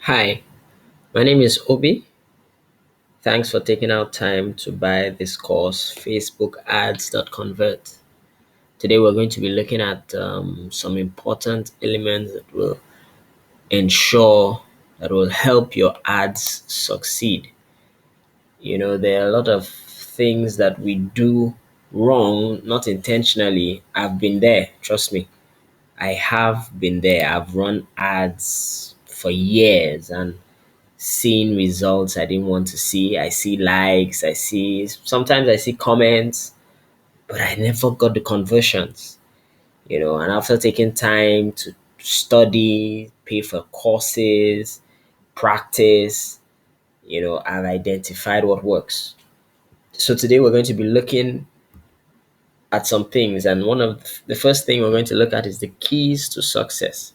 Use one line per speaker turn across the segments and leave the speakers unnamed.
Hi, my name is Obi. Thanks for taking out time to buy this course, Facebook Ads.convert. Today, we're going to be looking at some important elements that will ensure that will help your ads succeed. There are a lot of things that we do wrong, not intentionally. I've been there, trust me. I have been there. I've run ads for years and seeing results I didn't want to see. I see likes, sometimes I see comments, but I never got the conversions, and after taking time to study, pay for courses, practice, I've identified what works. So today we're going to be looking at some things, and one of the first thing we're going to look at is the keys to success.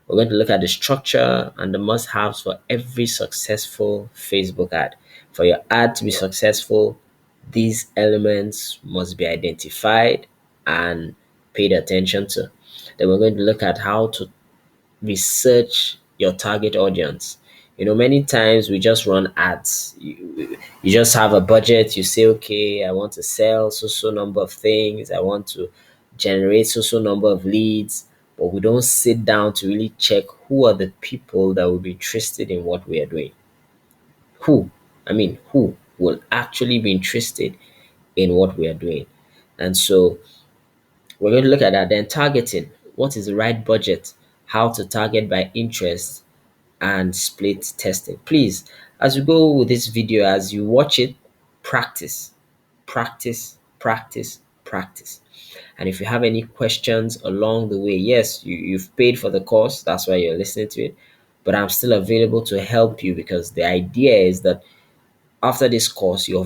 We're going to look at the structure and the must haves for every successful Facebook ad. For your ad to be successful, these elements must be identified and paid attention to. Then we're going to look at how to research your target audience. Many times we just run ads. You just have a budget. You say, okay, I want to sell so number of things. I want to generate so number of leads. But we don't sit down to really check who are the people that will be interested in what we are doing. Who will actually be interested in what we are doing. And so we're going to look at that. Then targeting. What is the right budget? How to target by interest and split testing. Please, as you go with this video, as you watch it, practice, practice, practice, practice. And if you have any questions along the way, yes, you've paid for the course, that's why you're listening to it. But I'm still available to help you because the idea is that after this course, your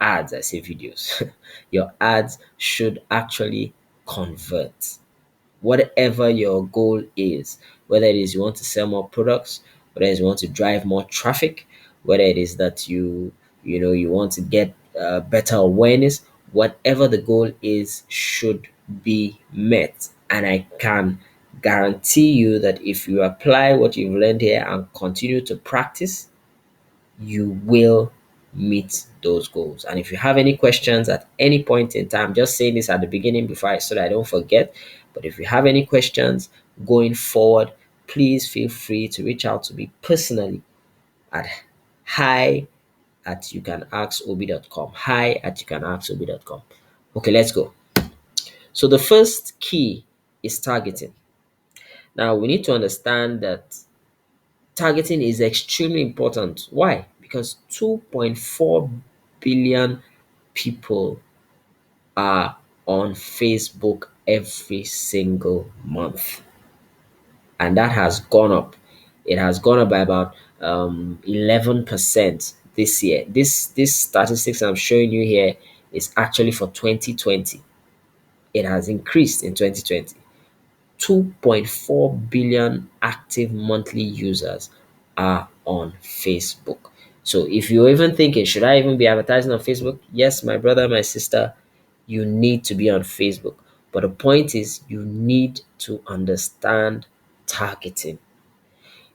ads, I say videos, your ads should actually convert whatever your goal is, whether it is you want to sell more products, whether it is you want to drive more traffic, whether it is that you want to get better awareness, whatever the goal is should be met. And I can guarantee you that if you apply what you've learned here and continue to practice, you will meet those goals. And if you have any questions at any point in time, just saying this at the beginning before so that I don't forget. But if you have any questions going forward, please feel free to reach out to me personally at hi at youcanaskobi.com. Hi at youcanaskobi.com. Okay, let's go. So the first key is targeting. Now we need to understand that targeting is extremely important. Why? Because 2.4 billion people are on Facebook every single month. And that has gone up. It has gone up by about 11% this year. This statistics I'm showing you here is actually for 2020. It has increased in 2020. 2.4 billion active monthly users are on Facebook. So if you're even thinking, should I even be advertising on Facebook? Yes, my brother, my sister, you need to be on Facebook. But the point is, you need to understand targeting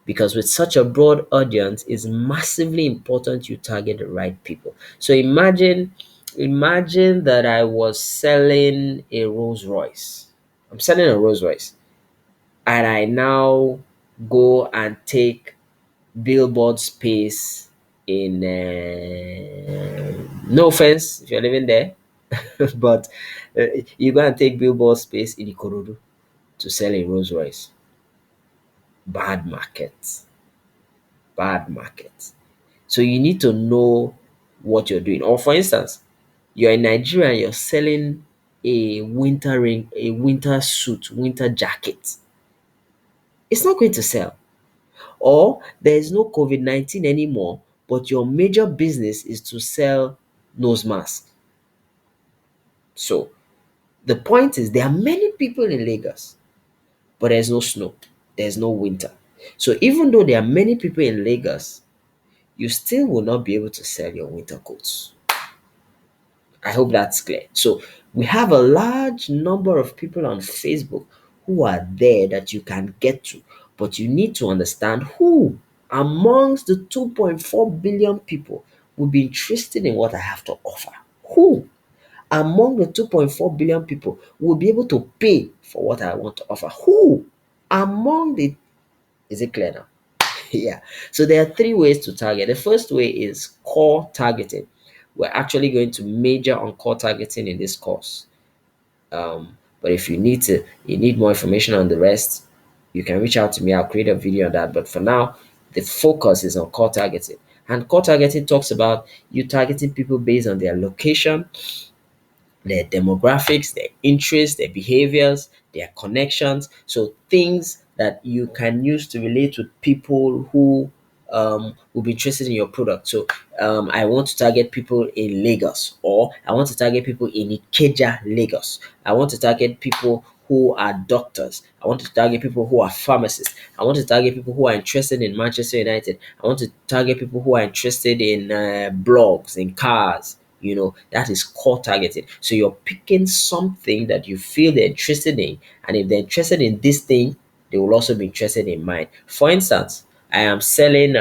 because with such a broad audience, it's massively important you target the right people. So imagine that I was selling a Rolls Royce. I'm selling a Rolls Royce and I now go and take billboard space in no offense if you're living there, but you go and take billboard space in Ikorodu to sell a Rolls Royce. Bad market, bad market. So you need to know what you're doing. Or for instance, you're in Nigeria and you're selling a winter suit, winter jacket. It's not going to sell. Or there is no COVID-19 anymore, but your major business is to sell nose mask. So the point is there are many people in Lagos, but there's no snow, there's no winter. So even though there are many people in Lagos, you still will not be able to sell your winter coats. I hope that's clear. So we have a large number of people on Facebook who are there that you can get to. But you need to understand who amongst the 2.4 billion people will be interested in what I have to offer. Who among the 2.4 billion people will be able to pay for what I want to offer? Who among the, is it clear now? Yeah. So there are three ways to target. The first way is core targeting. We're actually going to major on core targeting in this course. But if you need more information on the rest, you can reach out to me. I'll create a video on that. But for now, the focus is on core targeting. And core targeting talks about you targeting people based on their location, their demographics, their interests, their behaviors, their connections. So things that you can use to relate with people who will be interested in your product. So I want to target people in Lagos, or I want to target people in Ikeja, Lagos. I want to target people who are doctors. I want to target people who are pharmacists. I want to target people who are interested in Manchester United. I want to target people who are interested in blogs, in cars. That is core targeting. So you're picking something that you feel they're interested in, and if they're interested in this thing, they will also be interested in mine. For instance, I am selling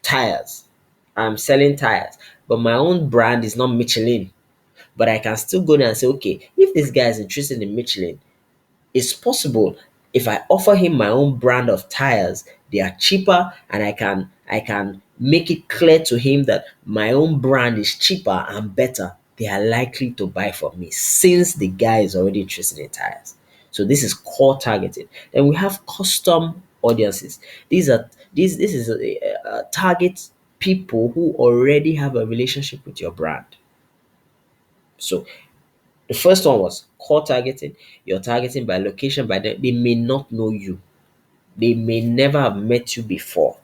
tires. I'm selling tires, but my own brand is not Michelin. But I can still go there and say, okay, if this guy is interested in Michelin, it's possible if I offer him my own brand of tires, they are cheaper, and I can make it clear to him that my own brand is cheaper and better. They are likely to buy from me since the guy is already interested in tires. So this is core targeting. Then we have custom audiences. This is a target people who already have a relationship with your brand. So the first one was core targeting. You're targeting by location, by they may not know you. They may never have met you before,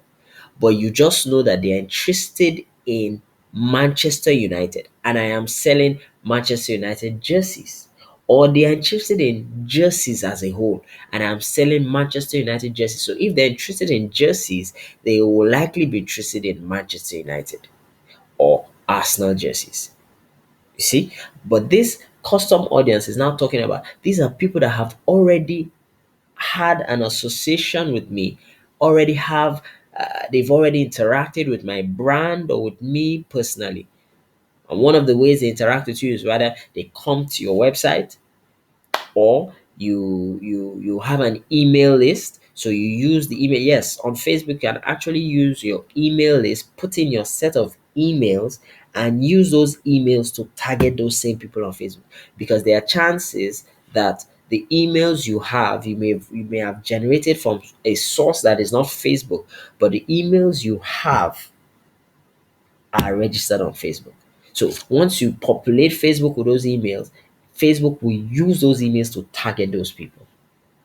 but you just know that they're interested in Manchester United, and I am selling Manchester United jerseys. Or they are interested in jerseys as a whole, and I'm selling Manchester United jerseys. So if they're interested in jerseys, they will likely be interested in Manchester United or Arsenal jerseys. You see? But this custom audience is now talking about these are people that have already had an association with me, already have, they've already interacted with my brand or with me personally. And one of the ways they interact with you is rather they come to your website, or you have an email list, so you use the email. Yes, on Facebook you can actually use your email list, put in your set of emails, and use those emails to target those same people on Facebook, because there are chances that the emails you may have generated from a source that is not Facebook, but the emails you have are registered on Facebook. So once you populate Facebook with those emails, Facebook will use those emails to target those people.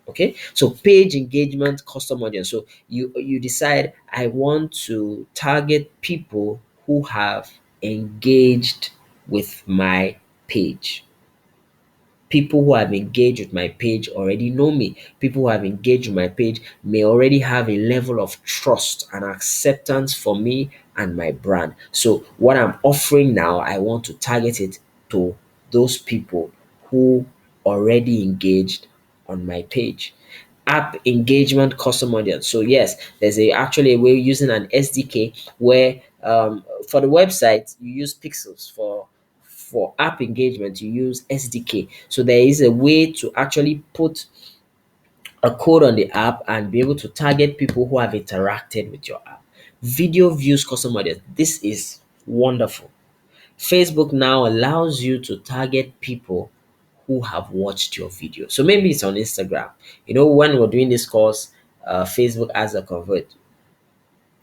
Okay, so page engagement, custom audience. So you decide, I want to target people who have engaged with my page. People who have engaged with my page already know me. People who have engaged with my page may already have a level of trust and acceptance for me and my brand. So, what I'm offering now, I want to target it to those people who already engaged on my page. App engagement, custom audience. So yes, there's actually a way using an SDK where, for the website you use Pixels, for app engagement you use SDK. So there is a way to actually put a code on the app and be able to target people who have interacted with your app. Video views, custom audience. This is wonderful. Facebook now allows you to target people who have watched your video. So maybe it's on Instagram. When we're doing this course, Facebook as a convert.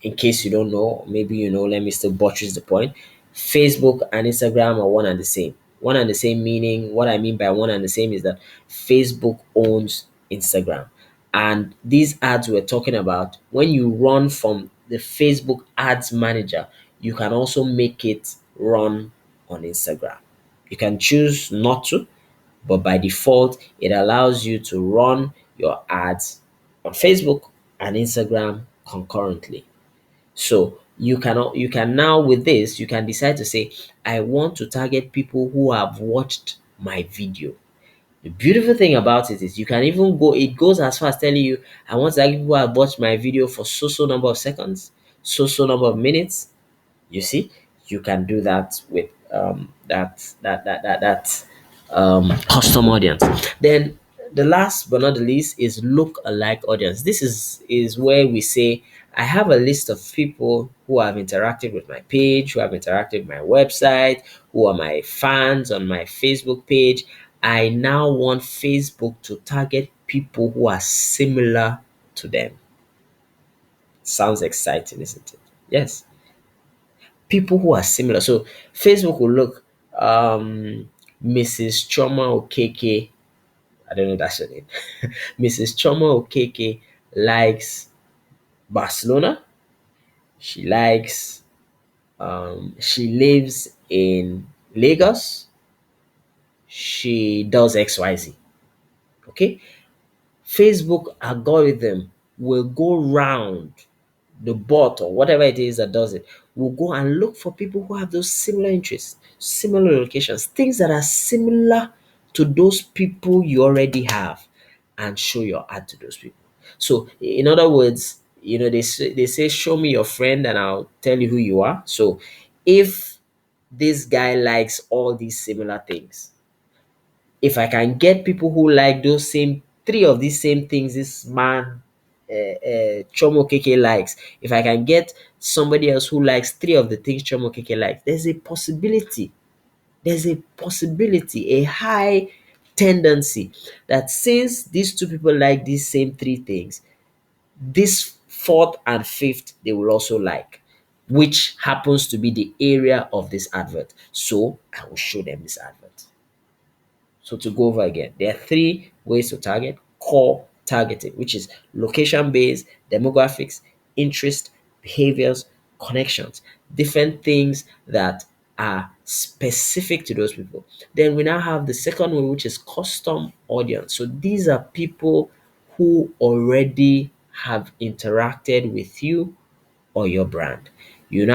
In case you don't know, maybe let me still buttress the point. Facebook and Instagram are one and the same. One and the same meaning, what I mean by one and the same is that Facebook owns Instagram. And these ads we're talking about, when you run from the Facebook ads manager, you can also make it run on Instagram. You can choose not to, but by default, it allows you to run your ads on Facebook and Instagram concurrently. So you can now, with this, you can decide to say, I want to target people who have watched my video. The beautiful thing about it is you can even go, it goes as far as telling you, I want to tell people I've watched my video for so number of seconds, so number of minutes. You see, you can do that with custom audience. Then the last but not the least is look alike audience. This is where we say I have a list of people who have interacted with my page, who have interacted with my website, who are my fans on my Facebook page. I now want Facebook to target people who are similar to them. Sounds exciting, isn't it? Yes, people who are similar. So Facebook will look, Mrs. Choma Okeke. I don't know if that's her name. Mrs. Choma Okeke likes Barcelona. She likes. She lives in Lagos. She does XYZ. Okay. Facebook algorithm will go round the bot or whatever it is that does it will go and look for people who have those similar interests, similar locations, things that are similar to those people you already have, and show your ad to those people. So, in other words, they say, show me your friend and I'll tell you who you are. So, if this guy likes all these similar things, if I can get people who like those same three of these same things this man Chomo Keke likes, if I can get somebody else who likes three of the things Chomo Keke likes, there's a possibility, a high tendency that since these two people like these same three things, this fourth and fifth they will also like, which happens to be the area of this advert. So I will show them this advert. So to go over again, there are three ways to target: core targeting, which is location based, demographics, interest, behaviors, connections, different things that are specific to those people. Then we now have the second one, which is custom audience. So these are people who already have interacted with you or your brand. They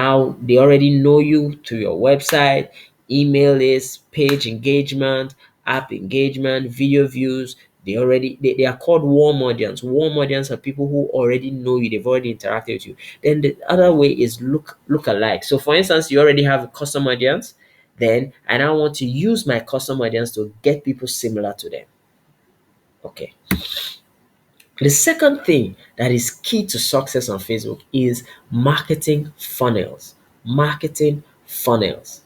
already know you through your website, email list, page engagement, app engagement, video views. They are called warm audience. Warm audience are people who already know you, they've already interacted with you. Then the other way is look alike. So for instance, you already have a custom audience, then I now want to use my custom audience to get people similar to them. Okay. The second thing that is key to success on Facebook is marketing funnels. Marketing funnels.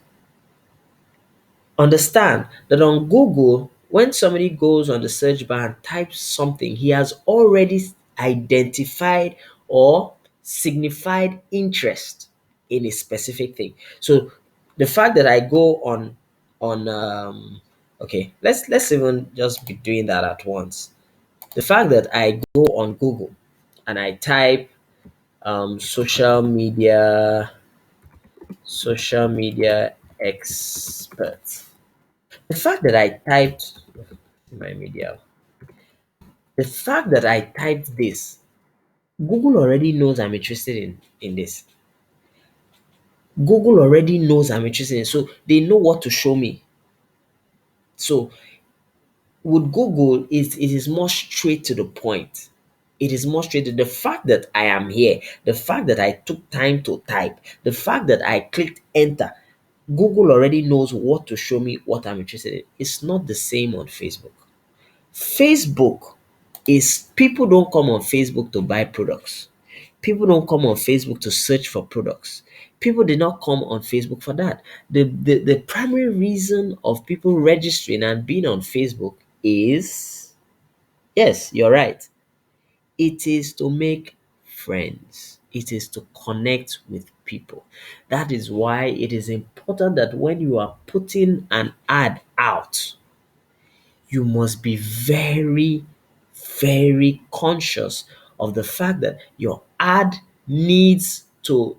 Understand that on Google, when somebody goes on the search bar and types something, he has already identified or signified interest in a specific thing. So the fact that I go on okay, let's even just be doing that at once. The fact that I go on Google and I type social media expert. The fact that I typed my media, the fact that I typed this, Google already knows I'm interested in this. Google already knows I'm interested in, so they know what to show me. So with Google, it is more straight to the point. It is more straight to the fact that I am here, the fact that I took time to type, the fact that I clicked enter. Google already knows what to show me, what I'm interested in. It's not the same on Facebook. Facebook is people don't come on Facebook to buy products. People don't come on Facebook to search for products. People did not come on Facebook for that. The primary reason of people registering and being on Facebook is, yes, you're right. It is to make friends. It is to connect with people. That is why it is important that when you are putting an ad out, you must be very, very conscious of the fact that your ad needs to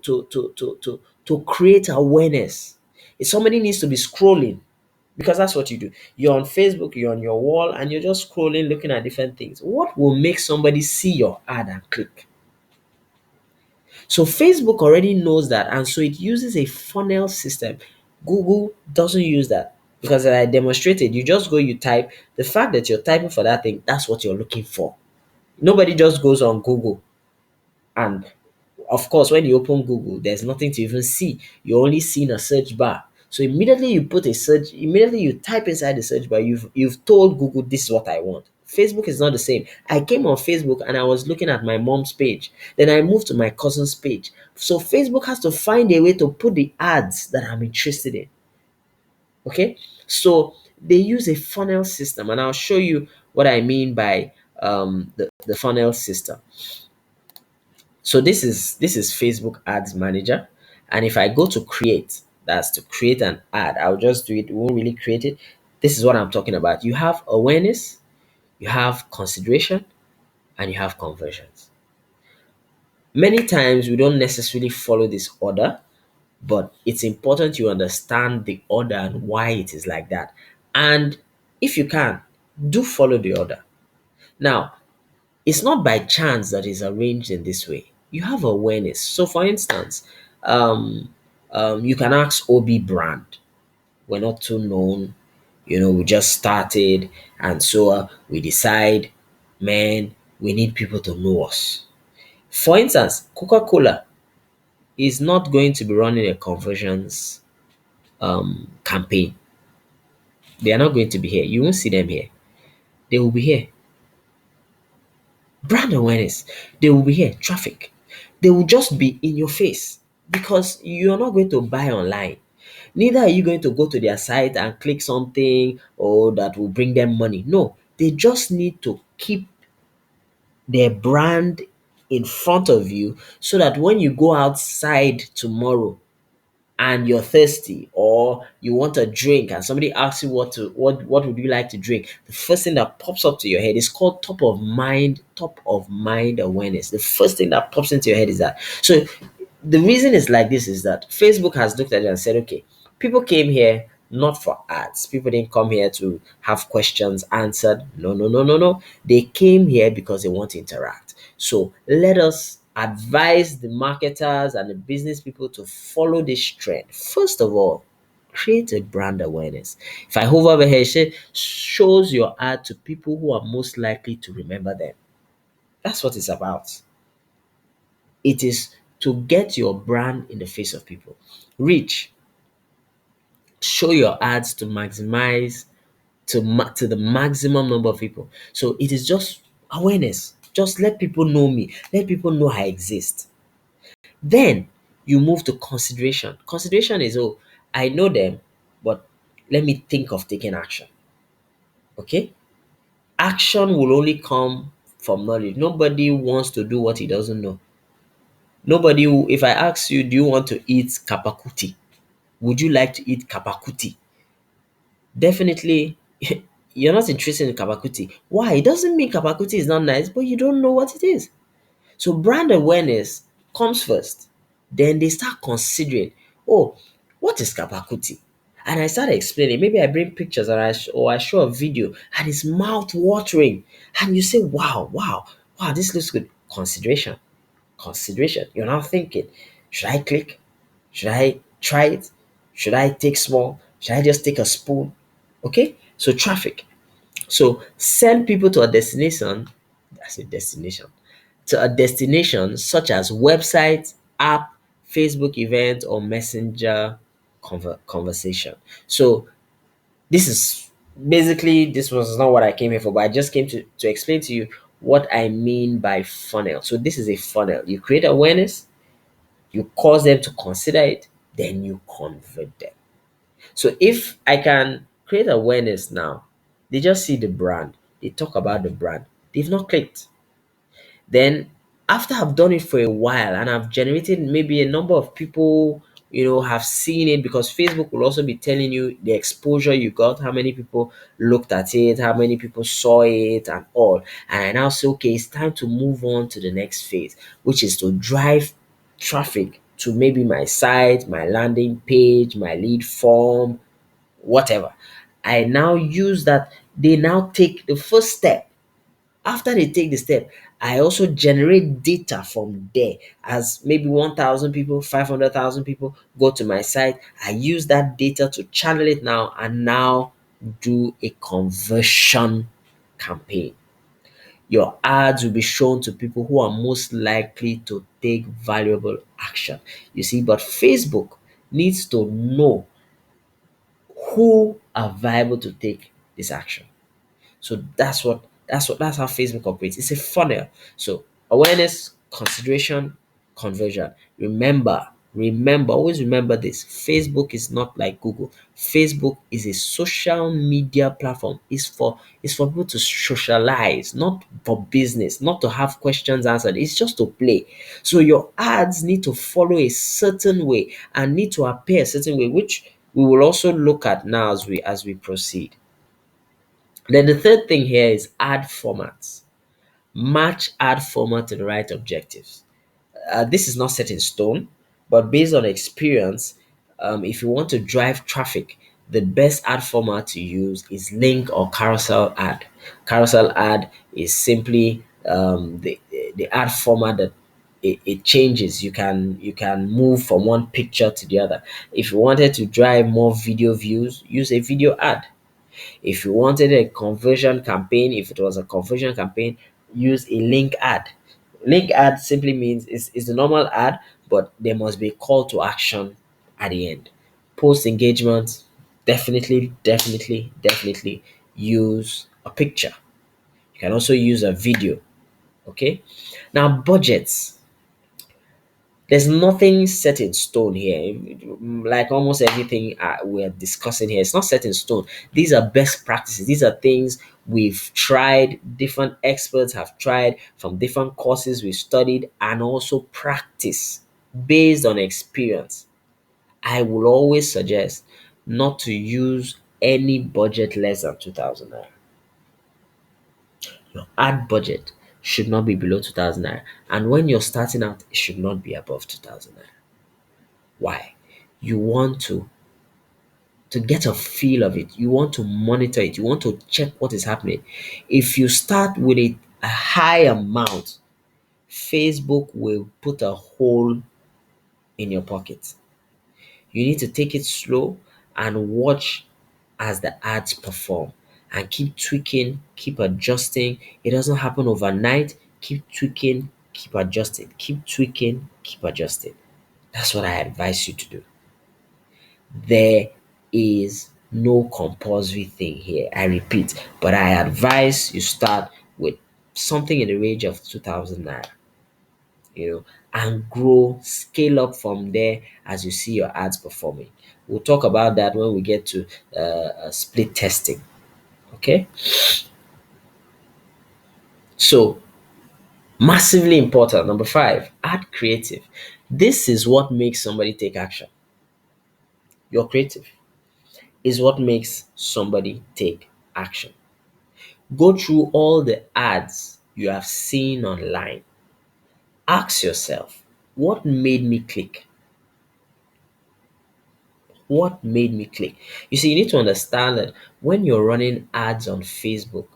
create awareness. If somebody needs to be scrolling, because that's what you do. You're on Facebook, you're on your wall, and you're just scrolling, looking at different things. What will make somebody see your ad and click? So Facebook already knows that, and so it uses a funnel system. Google doesn't use that. Because as I demonstrated, you just go, you type. The fact that you're typing for that thing, that's what you're looking for. Nobody just goes on Google and, of course, when you open Google, there's nothing to even see. You only see in a search bar. So immediately you put a search, immediately you type inside the search bar, you've told Google this is what I want. Facebook is not the same. I came on Facebook and I was looking at my mom's page. Then I moved to my cousin's page. So Facebook has to find a way to put the ads that I'm interested in. Okay, so they use a funnel system, and I'll show you what I mean by the funnel system. So this is Facebook Ads Manager, and if I go to create, that's to create an ad. I'll just do it. We won't really create it. This is what I'm talking about. You have awareness, you have consideration, and you have conversions. Many times we don't necessarily follow this order, but it's important you understand the order and why it is like that. And if you can, do follow the order. Now, it's not by chance that it's arranged in this way. You have awareness. So, for instance, um, you can ask OB brand. We're not too known, we just started, and so we decide, man, we need people to know us. For instance, Coca Cola is not going to be running a conversions campaign. They are not going to be here. You won't see them here. They will be here. Brand awareness. They will be here. Traffic. They will just be in your face because you're not going to buy online. Neither are you going to go to their site and click something or that will bring them money. No, they just need to keep their brand in front of you so that when you go outside tomorrow and you're thirsty or you want a drink and somebody asks you what would you like to drink, the first thing that pops up to your head is called top of mind awareness. The first thing that pops into your head is that. So the reason it's like this is that Facebook has looked at it and said, okay, people came here not for ads. People didn't come here to have questions answered. No, no, no, no, no. They came here because they want to interact. So let us advise the marketers and the business people to follow this trend. First of all, create a brand awareness. If I hover over here, it shows your ad to people who are most likely to remember them. That's what it's about. It is to get your brand in the face of people. Reach, show your ads to maximize to the maximum number of people. So it is just awareness. Just let people know me. Let people know I exist. Then you move to consideration. Consideration is, oh, I know them, but let me think of taking action. Okay? Action will only come from knowledge. Nobody wants to do what he doesn't know. If I ask you, do you want to eat kapakuti? Would you like to eat kapakuti? Definitely, you're not interested in kapakuti. Why? It doesn't mean kapakuti is not nice, but you don't know what it is. So brand awareness comes first. Then they start considering, oh, what is kapakuti? And I start explaining. Maybe I bring pictures or I show a video and it's mouth watering. And you say, wow, wow, wow, this looks good. Consideration. Consideration. You're now thinking, should I click? Should I try it? Should I take small? Should I just take a spoon? Okay, so traffic. So send people to a destination. That's a destination. To a destination such as website, app, Facebook event, or messenger conversation. So this was not what I came here for, but I just came to explain to you what I mean by funnel. So this is a funnel. You create awareness, you cause them to consider it, then you convert them. So if I can create awareness now, they just see the brand, they talk about the brand, they've not clicked. Then after I've done it for a while and I've generated maybe a number of people, have seen it because Facebook will also be telling you the exposure you got, how many people looked at it, how many people saw it, and all. And I now say, okay, it's time to move on to the next phase, which is to drive traffic to maybe my site, my landing page, my lead form, whatever. I now use that. They now take the first step After they take the step, I also generate data from there. As maybe 1,000 people, 500,000 people go to my site, I use that data to channel it now and now do a conversion campaign. Your ads will be shown to people who are most likely to take valuable action. You see, but Facebook needs to know who are viable to take this action. So that's how Facebook operates. It's a funnel. So awareness, consideration, conversion. Always remember this. Facebook is not like Google. Facebook is a social media platform. It's for people to socialize, not for business, not to have questions answered. It's just to play. So your ads need to follow a certain way and need to appear a certain way, which we will also look at now as we proceed. Then the third thing here is ad formats. Match ad format to the right objectives. This is not set in stone, but based on experience, if you want to drive traffic, the best ad format to use is link or carousel ad. Carousel ad is simply the ad format that it changes. You can move from one picture to the other. If you wanted to drive more video views, use a video ad. If you wanted a conversion campaign, if it was a conversion campaign, use a link ad. Link ad simply means it's the normal ad, but there must be a call to action at the end. Post engagement, definitely use a picture. You can also use a video. Okay. Now, budgets. There's nothing set in stone here. Like almost everything we're discussing here, it's not set in stone. These are best practices. These are things we've tried, different experts have tried from different courses we've studied, and also practice based on experience. I will always suggest not to use any budget less than 2,000 naira. Your ad budget should not be below 2,000 naira. And when you're starting out, it should not be above 2,000 naira. Why? You want to get a feel of it. You want to monitor it. You want to check what is happening. If you start with a high amount, Facebook will put a hole in your pocket. You need to take it slow and watch as the ads perform and keep tweaking, keep adjusting. It doesn't happen overnight. Keep tweaking, keep adjusting, keep tweaking, keep adjusting. That's what I advise you to do. There is no compulsory thing here. I repeat, but I advise you start with something in the range of 2,000 naira, and grow, scale up from there as you see your ads performing. We'll talk about that when we get to split testing. Okay, so massively important. Number five, add creative. This is what makes somebody take action. Your creative is what makes somebody take action. Go through all the ads you have seen online. Ask yourself, what made me click? What made me click? You see, you need to understand that when you're running ads on Facebook,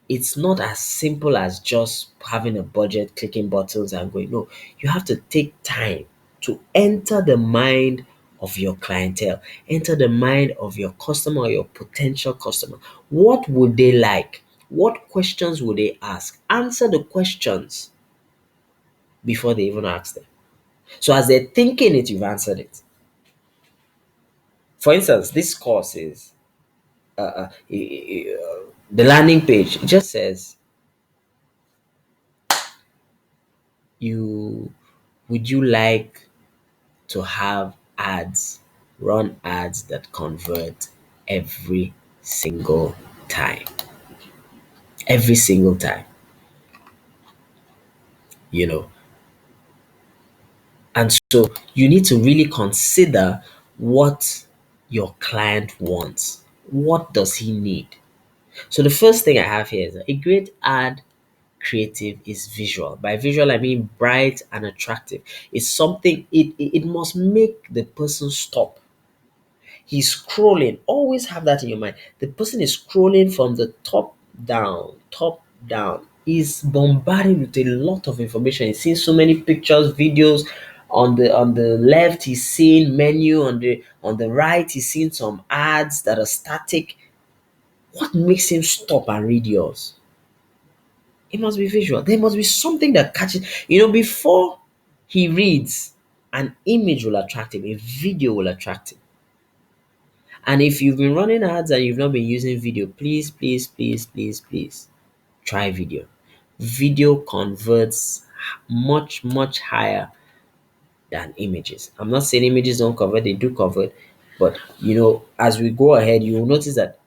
it's not as simple as just having a budget, clicking buttons, and going. No, you have to take time to enter the mind of your clientele, enter the mind of your customer or your potential customer. What would they like? What questions would they ask? Answer the questions before they even ask them. So as they're thinking it, you've answered it. For instance, this course is the landing page. It just says, "You would you like to have run ads that convert every single time, every single time, you know." And so you need to really consider what your client wants. What does he need? So the first thing I have here is a great ad creative is visual. By visual, I mean bright and attractive. It's something, it must make the person stop. He's scrolling. Always have that in your mind. The person is scrolling from the top down, top down. He's bombarded with a lot of information. He's seen so many pictures, videos. On the left, he's seen menu. On the right, he's seen some ads that are static. What makes him stop and read yours? It must be visual. There must be something that catches. Before he reads, an image will attract him, a video will attract him. And if you've been running ads and you've not been using video, please, please, please, please, please try video. Video converts much, much higher than images. I'm not saying images don't convert, they do convert. But as we go ahead, you will notice that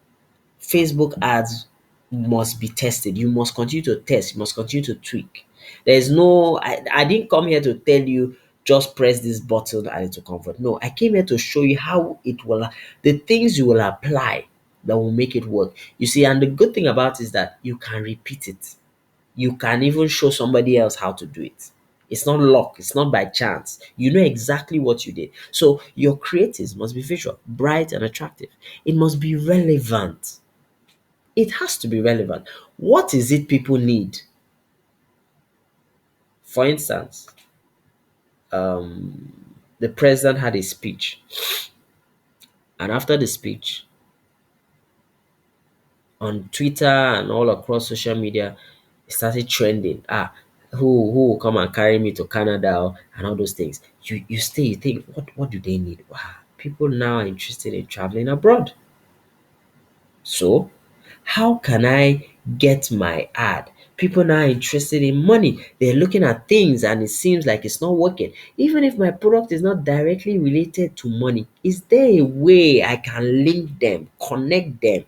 Facebook ads must be tested. You must continue to test, you must continue to tweak. There's no, I didn't come here to tell you just press this button and it will convert. No, I came here to show you how it will, the things you will apply that will make it work. You see, and the good thing about it is that you can repeat it. You can even show somebody else how to do it. It's not luck, it's not by chance. You know exactly what you did. So your creatives must be visual, bright, and attractive. It must be relevant. It has to be relevant. What is it people need? For instance, the president had a speech, and after the speech, on Twitter and all across social media, it started trending. Who will come and carry me to Canada and all those things. You stay, you think, what do they need? Wow, people now are interested in traveling abroad. So, how can I get my ad? People now are interested in money. They're looking at things and it seems like it's not working. Even if my product is not directly related to money, is there a way I can link them, connect them,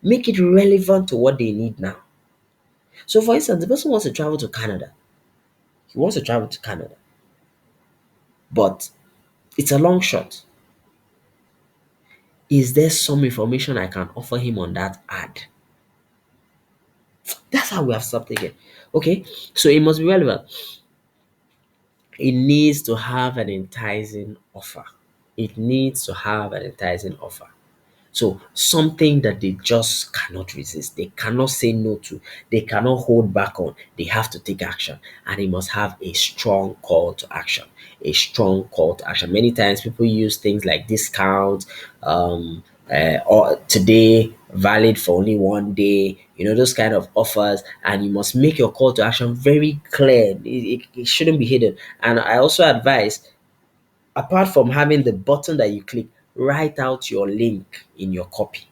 make it relevant to what they need now? So, for instance, the person wants to travel to Canada. He wants to travel to Canada, but it's a long shot. Is there some information I can offer him on that ad? That's how we have stopped again. Okay, so it must be relevant. It needs to have an enticing offer. It needs to have an enticing offer. So something that they just cannot resist, they cannot say no to, they cannot hold back on, they have to take action. And it must have a strong call to action. A strong call to action. Many times people use things like discount, or today valid for only one day, those kind of offers, and you must make your call to action very clear. It shouldn't be hidden. And I also advise, apart from having the button that you click, write out your link in your copy.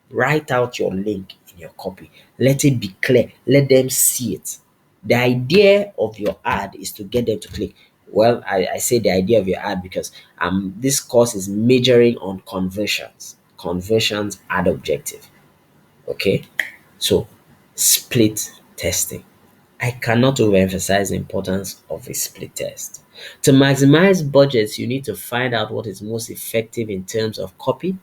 Write out your link in your copy. Let it be clear. Let them see it. The idea of your ad is to get them to click. Well, I say the idea of your ad because this course is majoring on conversions. Conversions ad objective. Okay? So, split testing. I cannot overemphasize the importance of a split test. To maximize budgets, you need to find out what is most effective in terms of copy,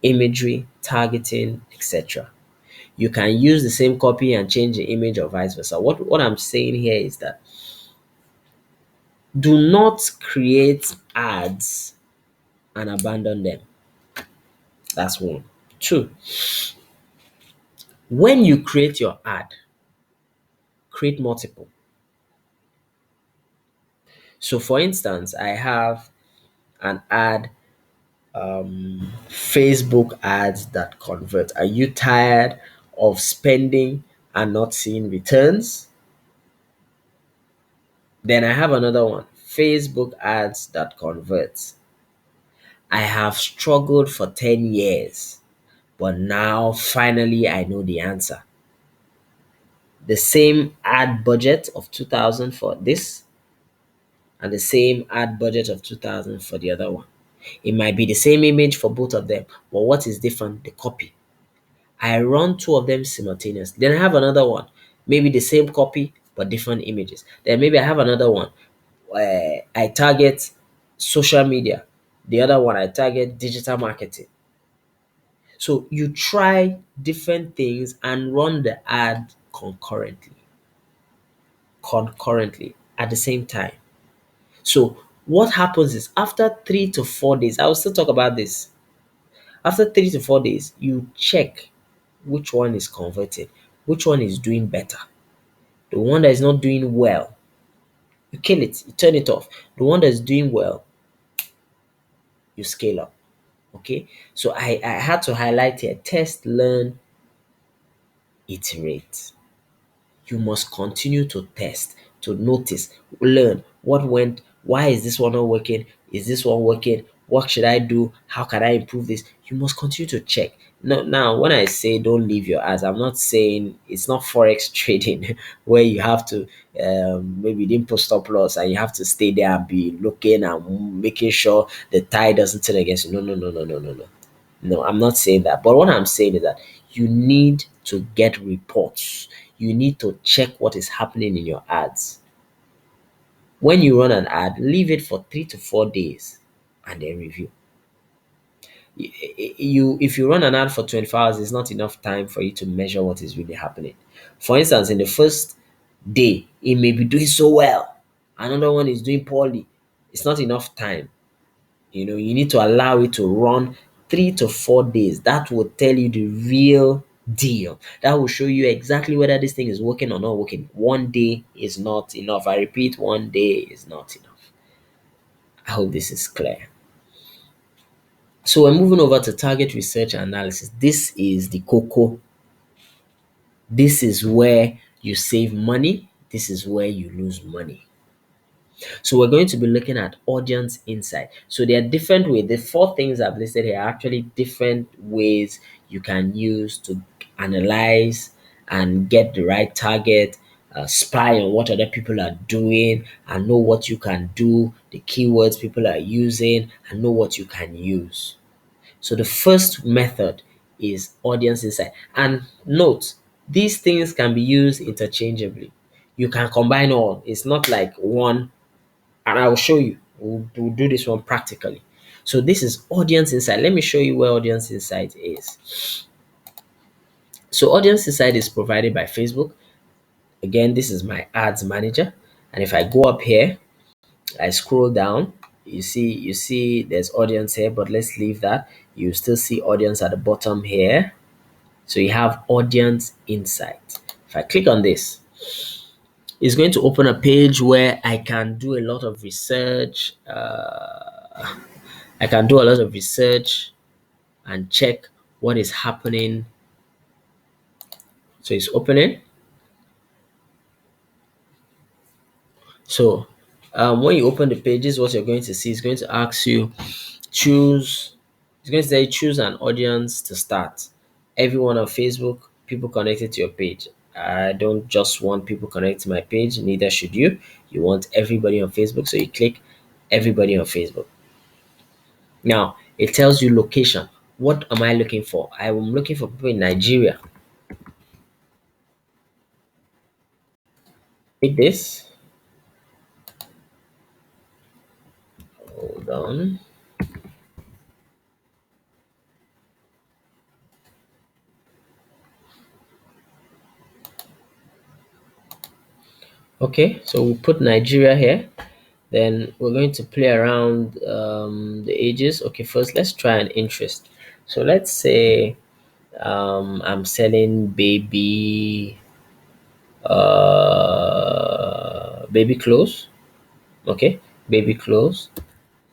imagery, targeting, etc. You can use the same copy and change the image or vice versa. What I'm saying here is that do not create ads and abandon them. That's one. Two, when you create your ad, create multiple. So, for instance, I have an ad, Facebook ads that convert. Are you tired of spending and not seeing returns? Then I have another one, Facebook ads that convert. I have struggled for 10 years, but now finally I know the answer. The same ad budget of 2000 for this and the same ad budget of 2000 for the other one. It might be the same image for both of them, but what is different? The copy. I run two of them simultaneously. Then I have another one, maybe the same copy but different images. Then maybe I have another one where I target social media. The other one I target digital marketing. So you try different things and run the ad concurrently at the same time. So what happens is after 3 to 4 days, I will still talk about this. After 3 to 4 days, you check which one is converting, which one is doing better. The one that is not doing well, you kill it, you turn it off. The one that is doing well, you scale up. Okay. So I had to highlight here: test, learn, iterate. You must continue to test, to notice, learn what went, why is this one not working? Is this one working? What should I do? How can I improve this? You must continue to check. Now, when I say don't leave your ads, I'm not saying it's not forex trading where you have to maybe you didn't put stop loss and you have to stay there and be looking and making sure the tide doesn't turn against you. No, no, no, no, no, no, no. No, I'm not saying that. But what I'm saying is that you need to get reports. You need to check what is happening in your ads. When you run an ad, leave it for 3 to 4 days and then review. If you run an ad for 24 hours, it's not enough time for you to measure what is really happening. For instance, in the first day, it may be doing so well. Another one is doing poorly. It's not enough time. You need to allow it to run 3 to 4 days. That will tell you the real deal. That will show you exactly whether this thing is working or not working. One day is not enough. I repeat, one day is not enough. I hope this is clear. So we're moving over to target research and analysis. This is the cocoa. This is where you save money. This is where you lose money. So we're going to be looking at audience insight. So there are different ways. The four things I've listed here are actually different ways you can use to analyze and get the right target, spy on what other people are doing, and know what you can do, the keywords people are using, and know what you can use. So the first method is audience insight. And note, these things can be used interchangeably. You can combine all. It's not like one, and I will show you. We'll do this one practically. So this is audience insight. Let me show you where audience insight is. So audience insight is provided by Facebook. Again, this is my ads manager. And if I go up here, I scroll down, you see there's audience here, but let's leave that. You still see audience at the bottom here. So you have audience insight. If I click on this, it's going to open a page where I can do a lot of research. I can do a lot of research and check what is happening. So it's opening. So when you open the pages, what you're going to see is going to ask you choose. It's going to say choose an audience to start. Everyone on Facebook, people connected to your page. I don't just want people connected to my page, neither should you. You want everybody on Facebook, so you click everybody on Facebook. Now it tells you location. What am I looking for? I am looking for people in Nigeria. Click this. Hold on. Okay, so we'll put Nigeria here. Then we're going to play around the ages. Okay, first let's try an interest. So let's say I'm selling baby clothes. Okay, baby clothes.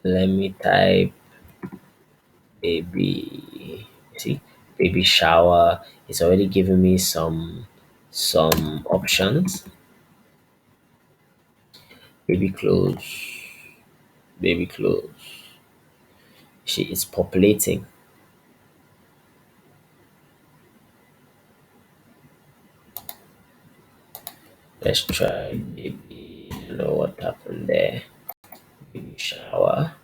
Let me type baby. See, baby shower. It's already giving me some options. Baby clothes. Baby clothes. She is populating. Let's try baby. I don't know what happened there. Baby shower.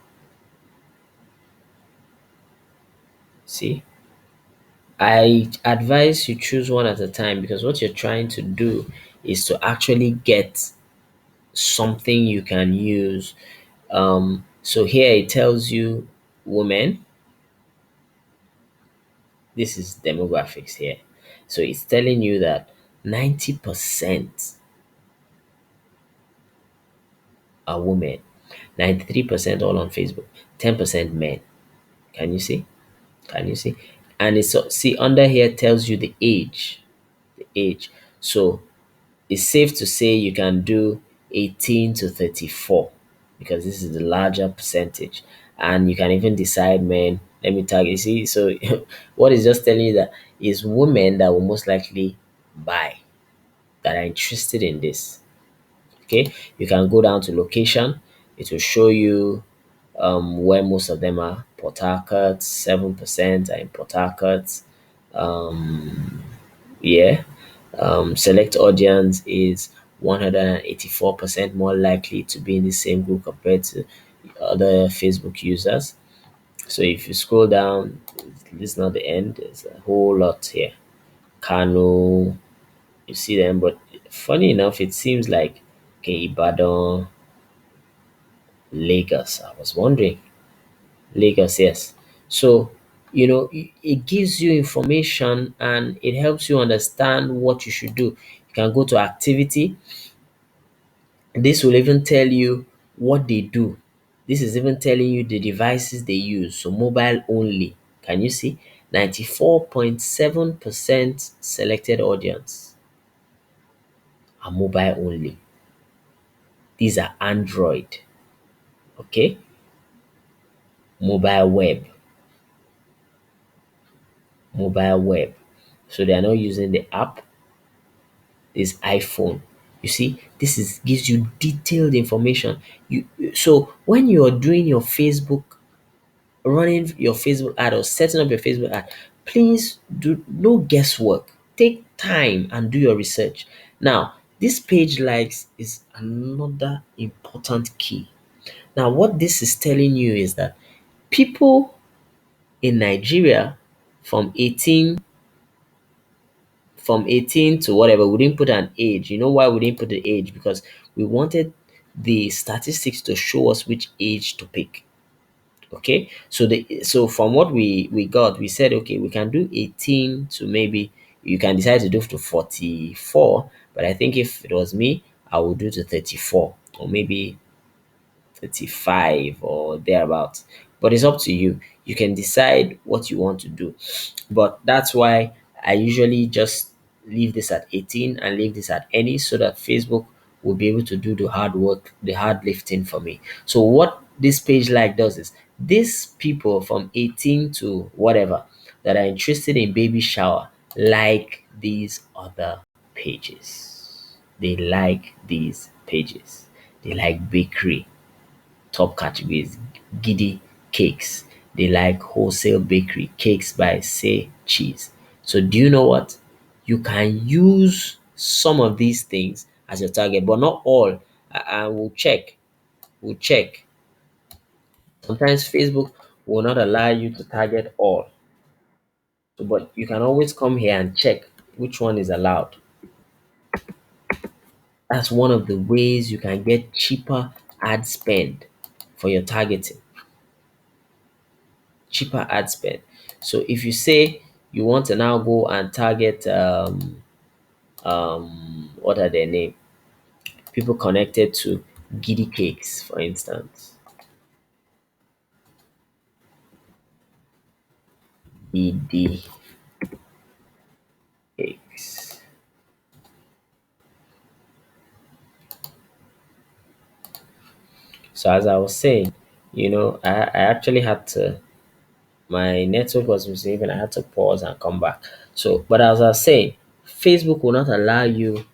See, I advise you choose one at a time because what you're trying to do is to actually get something you can use. So here it tells you women. This is demographics here. So it's telling you that 90% are women, 93% all on Facebook, 10% men. Can you see? Can you see? And it's see under here tells you the age. The age. So it's safe to say you can do 18 to 34 because this is the larger percentage. And you can even decide, man, let me target. You see, so what is just telling you that is women that will most likely buy, that are interested in this. Okay, you can go down to location, it will show you where most of them are. Port Harcourt, 7% are in Port Harcourt. Um, yeah. Select audience is 184% more likely to be in the same group compared to other Facebook users. So if you scroll down, this is not the end, there's a whole lot here. Kano, you see them, but funny enough, it seems like okay, Ibadan, Lagos. I was wondering, Lagos, yes. So, it gives you information and it helps you understand what you should do. You can go to activity. This will even tell you what they do. This is even telling you the devices they use. So, mobile only. Can you see? 94.7% selected audience are mobile only. These are Android, okay? Mobile web, mobile web. So they are not using the app, this iPhone. You see, this is gives you detailed information. You so when you're doing your Facebook, running your Facebook ad or setting up your Facebook ad, please do no guesswork. Take time and do your research. Now, this page likes is another important key. Now, what this is telling you is that people in Nigeria from 18 to whatever, we didn't put an age. You know why we didn't put the age? Because we wanted the statistics to show us which age to pick. Okay, so from what we got, we said okay, we can do 18 to maybe you can decide to do to 44, but I think if it was me, I would do to 34 or maybe 35 or thereabouts. But it's up to you. You can decide what you want to do. But that's why I usually just leave this at 18 and leave this at any so that Facebook will be able to do the hard work, the hard lifting for me. So what this page like does is these people from 18 to whatever that are interested in baby shower like these other pages. They like these pages. They like bakery, top categories, giddy cakes. They like wholesale bakery, cakes by Say Cheese. So do you know what? You can use some of these things as your target, but not all. And we'll check. We'll check. Sometimes Facebook will not allow you to target all. So, but you can always come here and check which one is allowed. That's one of the ways you can get cheaper ad spend for your targeting. Cheaper ad spend. So if you say you want to now go and target what are their name? People connected to giddy cakes, for instance. Giddy cakes. So as I was saying, I actually had to my network was receiving, I had to pause and come back. So but as I was saying, Facebook will not allow you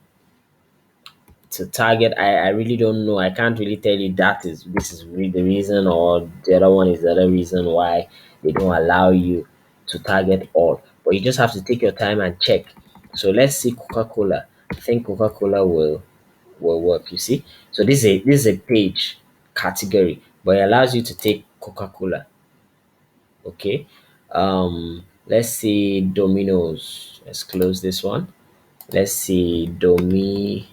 to target. I really don't know. I can't really tell you that is this is really the reason or the other one is the other reason why they don't allow you to target all. But you just have to take your time and check. So let's see Coca-Cola. I think Coca-Cola will work. You see? So this is a page category, but it allows you to take Coca-Cola. Okay. Let's see Domino's. Let's close this one. Let's see Domino's.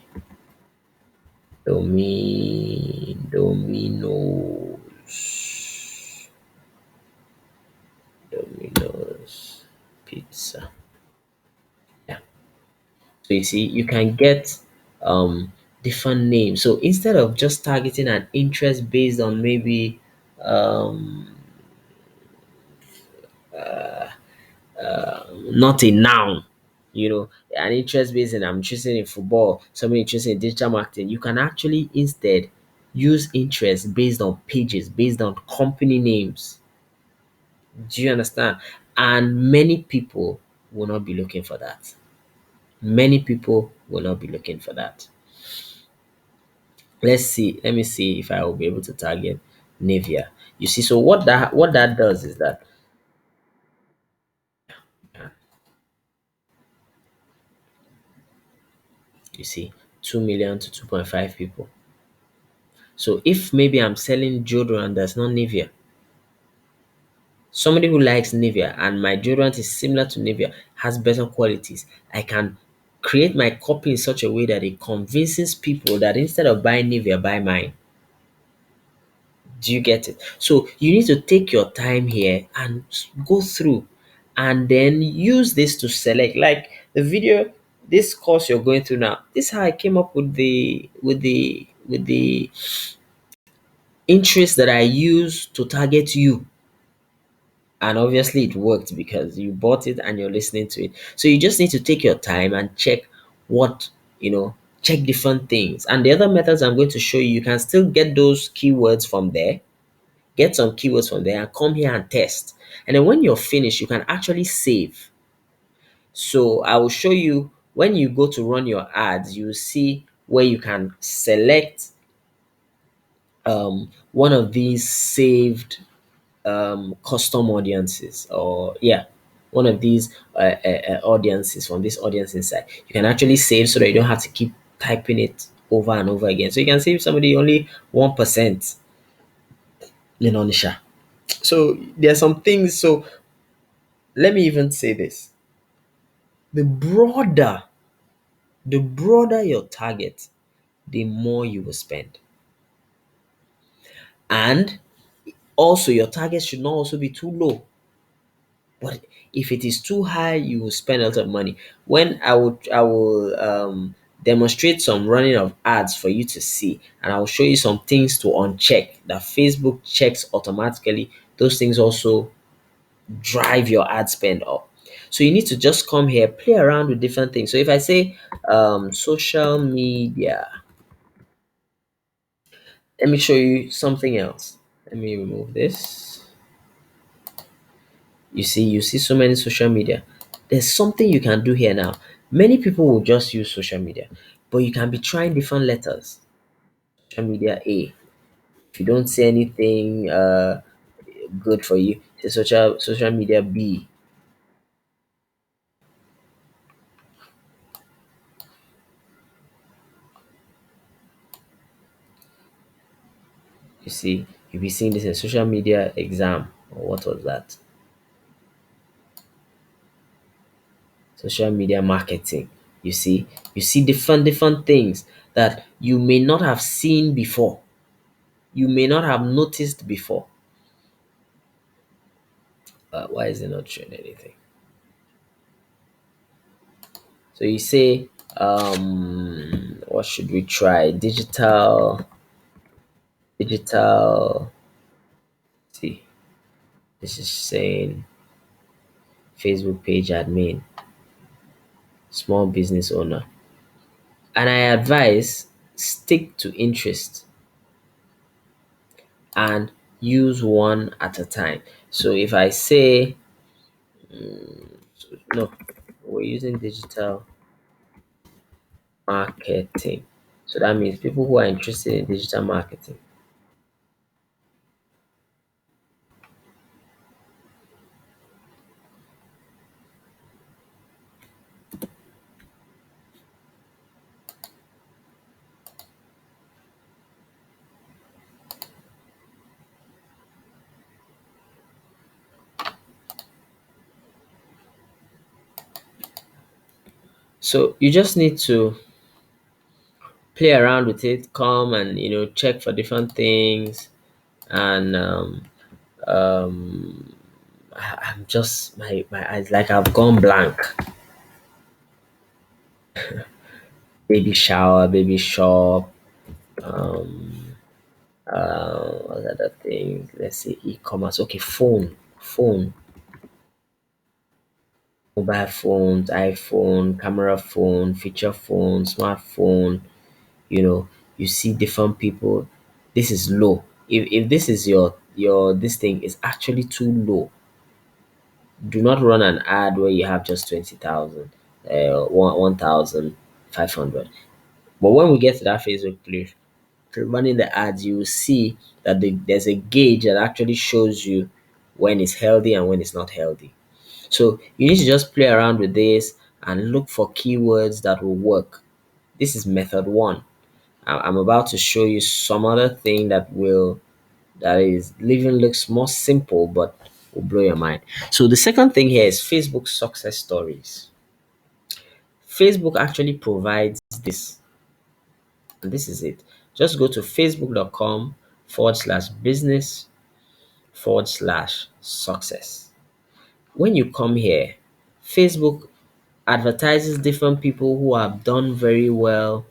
Domino's pizza. Yeah. So you see, you can get different names. So instead of just targeting an interest based on maybe um not a noun, an interest based in I'm interested in football, somebody interested in digital marketing, you can actually instead use interest based on pages, based on company names. Do you understand? And many people will not be looking for that. Many people will not be looking for that. Let's see. Let me see if I will be able to target Nivea. You see, so what that does is that you see 2 million to 2.5 people. So if maybe I'm selling deodorant that's not Nivea, somebody who likes Nivea and my deodorant is similar to Nivea, has better qualities, I can create my copy in such a way that it convinces people that instead of buying Nivea, buy mine. Do you get it? So you need to take your time here and go through and then use this to select like the video, this course you're going through now. This is how I came up with the interest that I use to target you. And obviously it worked because you bought it and you're listening to it. So you just need to take your time and check what, check different things. And the other methods I'm going to show you, you can still get those keywords from there, get some keywords from there and come here and test. And then when you're finished, you can actually save. So I will show you when you go to run your ads, you will see where you can select one of these saved custom audiences, or yeah, one of these audiences from this audience inside. You can actually save so that you don't have to keep typing it over and over again. So you can save somebody only 1% in Onisha. So there are some things. So let me even say this: the broader your target, the more you will spend. And also, your target should not also be too low. But if it is too high, you will spend a lot of money. When I will demonstrate some running of ads for you to see, and I'll show you some things to uncheck that Facebook checks automatically. Those things also drive your ad spend up. So you need to just come here, play around with different things. So if I say social media, let me show you something else. Let me remove this. You see so many social media. There's something you can do here now. Many people will just use social media, but you can be trying different letters. Social media A. If you don't say anything good for you, say social media B. You see, you'll be seeing this in social media exam, or what was that? Social media marketing. You see different things that you may not have seen before, you may not have noticed before. Why is it not showing anything? So you say, what should we try? Digital. See, this is saying Facebook page admin, small business owner. And I advise stick to interest and use one at a time. So if I say, no, we're using digital marketing. So that means people who are interested in digital marketing. So you just need to play around with it, come and check for different things, and um, I'm just my eyes like I've gone blank. Baby shower, baby shop, um, what other things? Let's see, e-commerce. Okay, phone. mobile phones, iPhone, camera phone, feature phone, smartphone, you know, you see different people. This is low. If this is your this thing is actually too low, do not run an ad where you have just 20,000, 1,500. But when we get to that Facebook place, running the ads, you will see that there's a gauge that actually shows you when it's healthy and when it's not healthy. So you need to just play around with this and look for keywords that will work. This is method one. I'm about to show you some other thing that is living looks more simple but will blow your mind. So the second thing here is Facebook success stories. Facebook actually provides this, and this is it. Just go to facebook.com/business /success. When you come here, Facebook advertises different people who have done very well,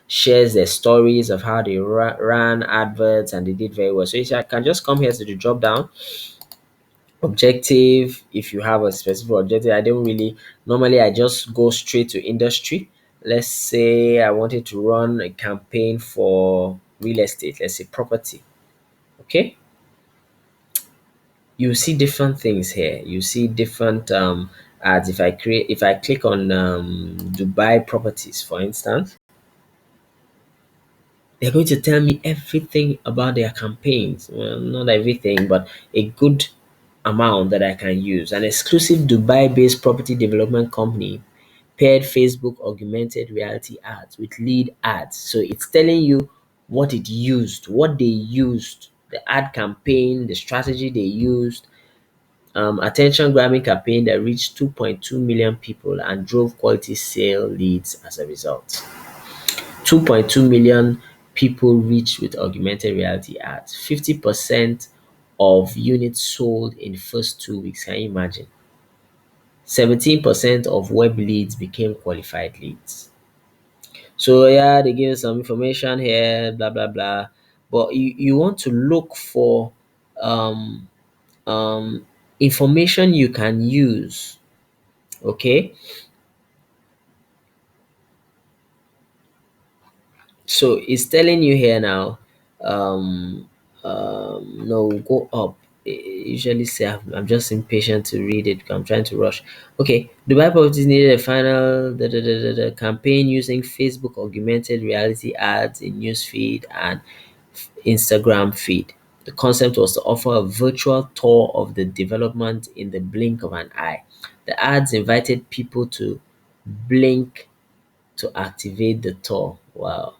shares their stories of how they ran adverts and they did very well. So you see, I can just come here to the drop down objective. If you have a specific objective, I don't really normally, I just go straight to industry. Let's say I wanted to run a campaign for real estate, let's say property. Okay, you see different things here. You see different ads. If I click on Dubai properties, for instance, they're going to tell me everything about their campaigns. Well, not everything, but a good amount that I can use. An exclusive Dubai-based property development company paired Facebook augmented reality ads with lead ads. So it's telling you what it used, what they used, the ad campaign, the strategy they used, attention grabbing campaign that reached 2.2 million people and drove quality sale leads as a result. 2.2 million people reached with augmented reality ads. 50% of units sold in the first 2 weeks. Can you imagine? 17% of web leads became qualified leads. So yeah, they give you some information here, blah blah blah. But you want to look for um information you can use. Okay, so it's telling you here now, no, go up. Usually say I'm just impatient to read it. I'm trying to rush. Okay, Dubai Properties needed a final campaign using Facebook augmented reality ads in newsfeed and Instagram feed. The concept was to offer a virtual tour of the development in the blink of an eye. The ads invited people to blink to activate the tour. Wow.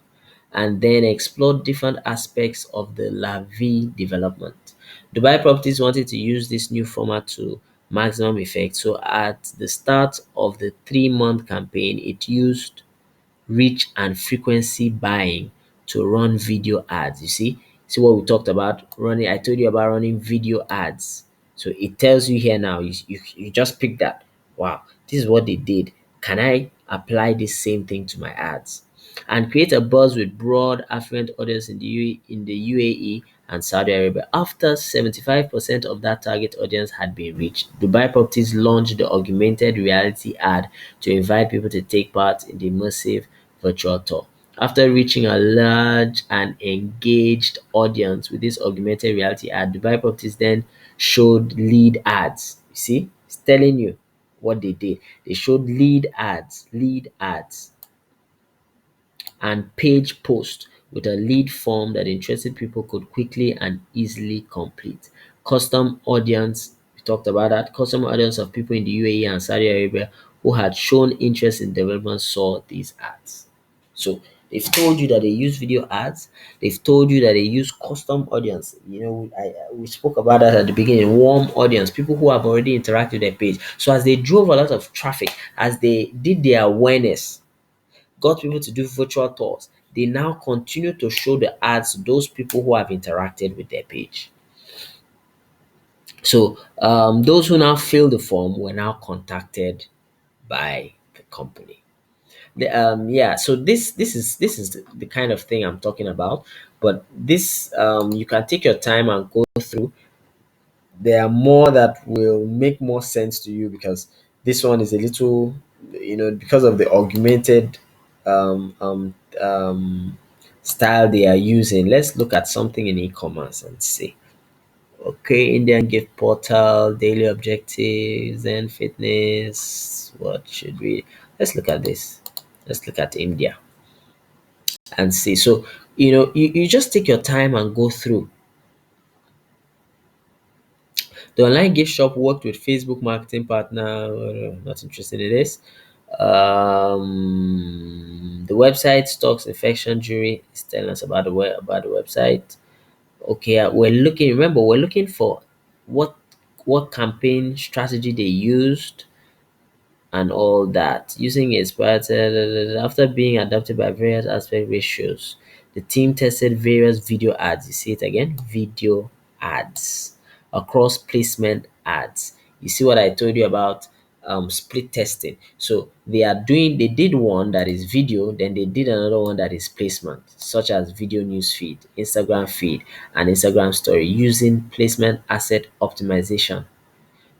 And then explore different aspects of the La Vie development. Dubai Properties wanted to use this new format to maximum effect. So at the start of the 3-month campaign, it used reach and frequency buying to run video ads. You see what we talked about running. I told you about running video ads. So it tells you here now, you just pick that. Wow, this is what they did. Can I apply this same thing to my ads? And create a buzz with broad affluent audience in the UAE and Saudi Arabia. After 75% of that target audience had been reached, Dubai Properties launched the augmented reality ad to invite people to take part in the immersive virtual tour. After reaching a large and engaged audience with this augmented reality ad, Dubai Properties then showed lead ads. You see, it's telling you what they did. They showed lead ads and page post with a lead form that interested people could quickly and easily complete. Custom audience, we talked about that. Custom audience of people in the UAE and Saudi Arabia who had shown interest in development saw these ads. So they've told you that they use video ads. They've told you that they use custom audience. We spoke about that at the beginning. Warm audience, people who have already interacted with their page. So as they drove a lot of traffic, as they did their awareness, got people to do virtual tours, they now continue to show the ads to those people who have interacted with their page. So those who now fill the form were now contacted by the company. Yeah, so this is the kind of thing I'm talking about. But this you can take your time and go through. there are more that will make more sense to you because this one is a little, because of the augmented um, um, um, style they are using. Let's look at something in e-commerce and see. Okay, Indian gift portal, daily objectives, and fitness. What should we? Let's look at this. Let's look at India and see. So, you just take your time and go through. The online gift shop worked with Facebook marketing partner. Not interested in this. The website stocks infection jury is telling us about about the website. Okay, we're looking. Remember, we're looking for what what campaign strategy they used and all that. Using its after being adopted by various aspect ratios, the team tested various video ads. You see it again, video ads across placement ads. You see what I told you about split testing. So they did one that is video, then they did another one that is placement, such as video news feed, Instagram feed, and Instagram story using placement asset optimization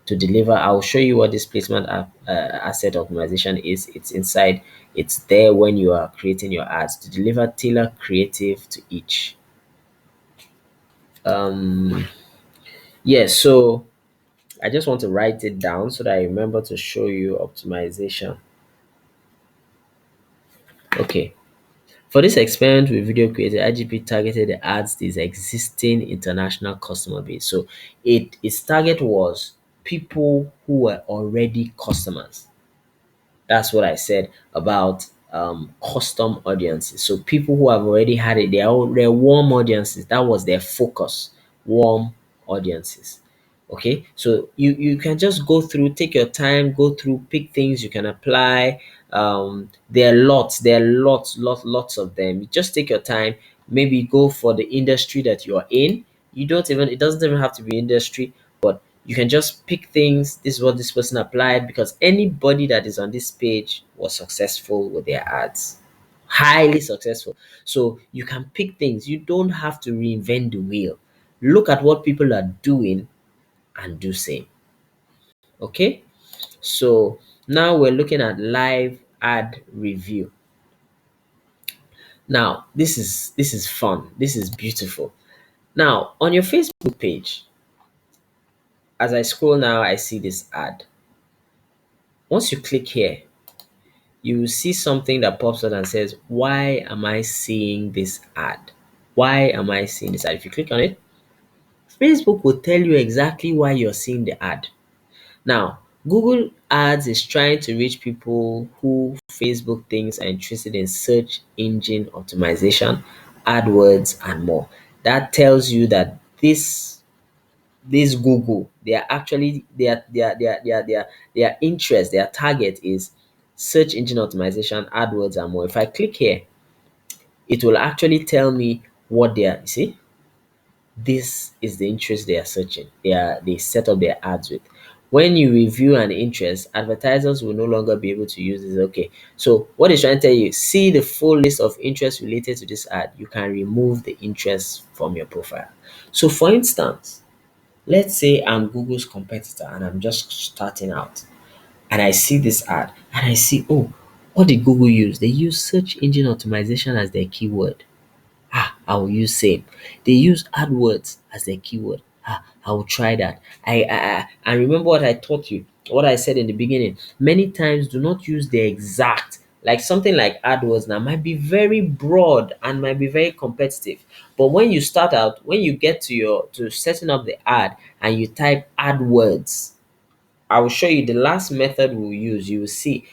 to deliver. I'll show you what this placement asset optimization is. It's inside, it's there when you are creating your ads to deliver tailor creative to each. Um, yeah, so I just want to write it down so that I remember to show you optimization. Okay. For this experiment with video creator, IGP targeted the ads this existing international customer base. So its target was people who were already customers. That's what I said about custom audiences. So people who have already had it, they're warm audiences. That was their focus, warm audiences. Okay, so you can just go through, take your time, go through, pick things you can apply. There are lots of them. You just take your time. Maybe go for the industry that you're in. It doesn't even have to be industry, but you can just pick things. This is what this person applied because anybody that is on this page was successful with their ads, highly successful. So you can pick things. You don't have to reinvent the wheel. Look at what people are doing and do same. Okay, so now we're looking at live ad review. Now this is fun. This is beautiful. Now on your Facebook page, as I scroll now, I see this ad. Once you click here, you will see something that pops up and says, why am I seeing this ad? Why am I seeing this ad? If you click on it, Facebook will tell you exactly why you're seeing the ad. Now, Google Ads is trying to reach people who Facebook thinks are interested in search engine optimization, AdWords, and more. That tells you that this Google, they are actually their interest, their target is search engine optimization, AdWords, and more. If I click here, it will actually tell me what they are. You see, this is the interest they are searching. They set up their ads with. When you review an interest, advertisers will no longer be able to use this. Okay, so what is trying to tell you? See the full list of interests related to this ad. You can remove the interest from your profile. So, for instance, let's say I'm Google's competitor and I'm just starting out and I see this ad and I see, oh, what did Google use? They use search engine optimization as their keyword. I will use same. They use AdWords as their keyword. I will try that. I remember what I taught you, what I said in the beginning. Many times, do not use the exact, like something like AdWords now might be very broad and might be very competitive. But when you start out, when you get to setting up the ad and you type AdWords, I will show you the last method we'll use. You will see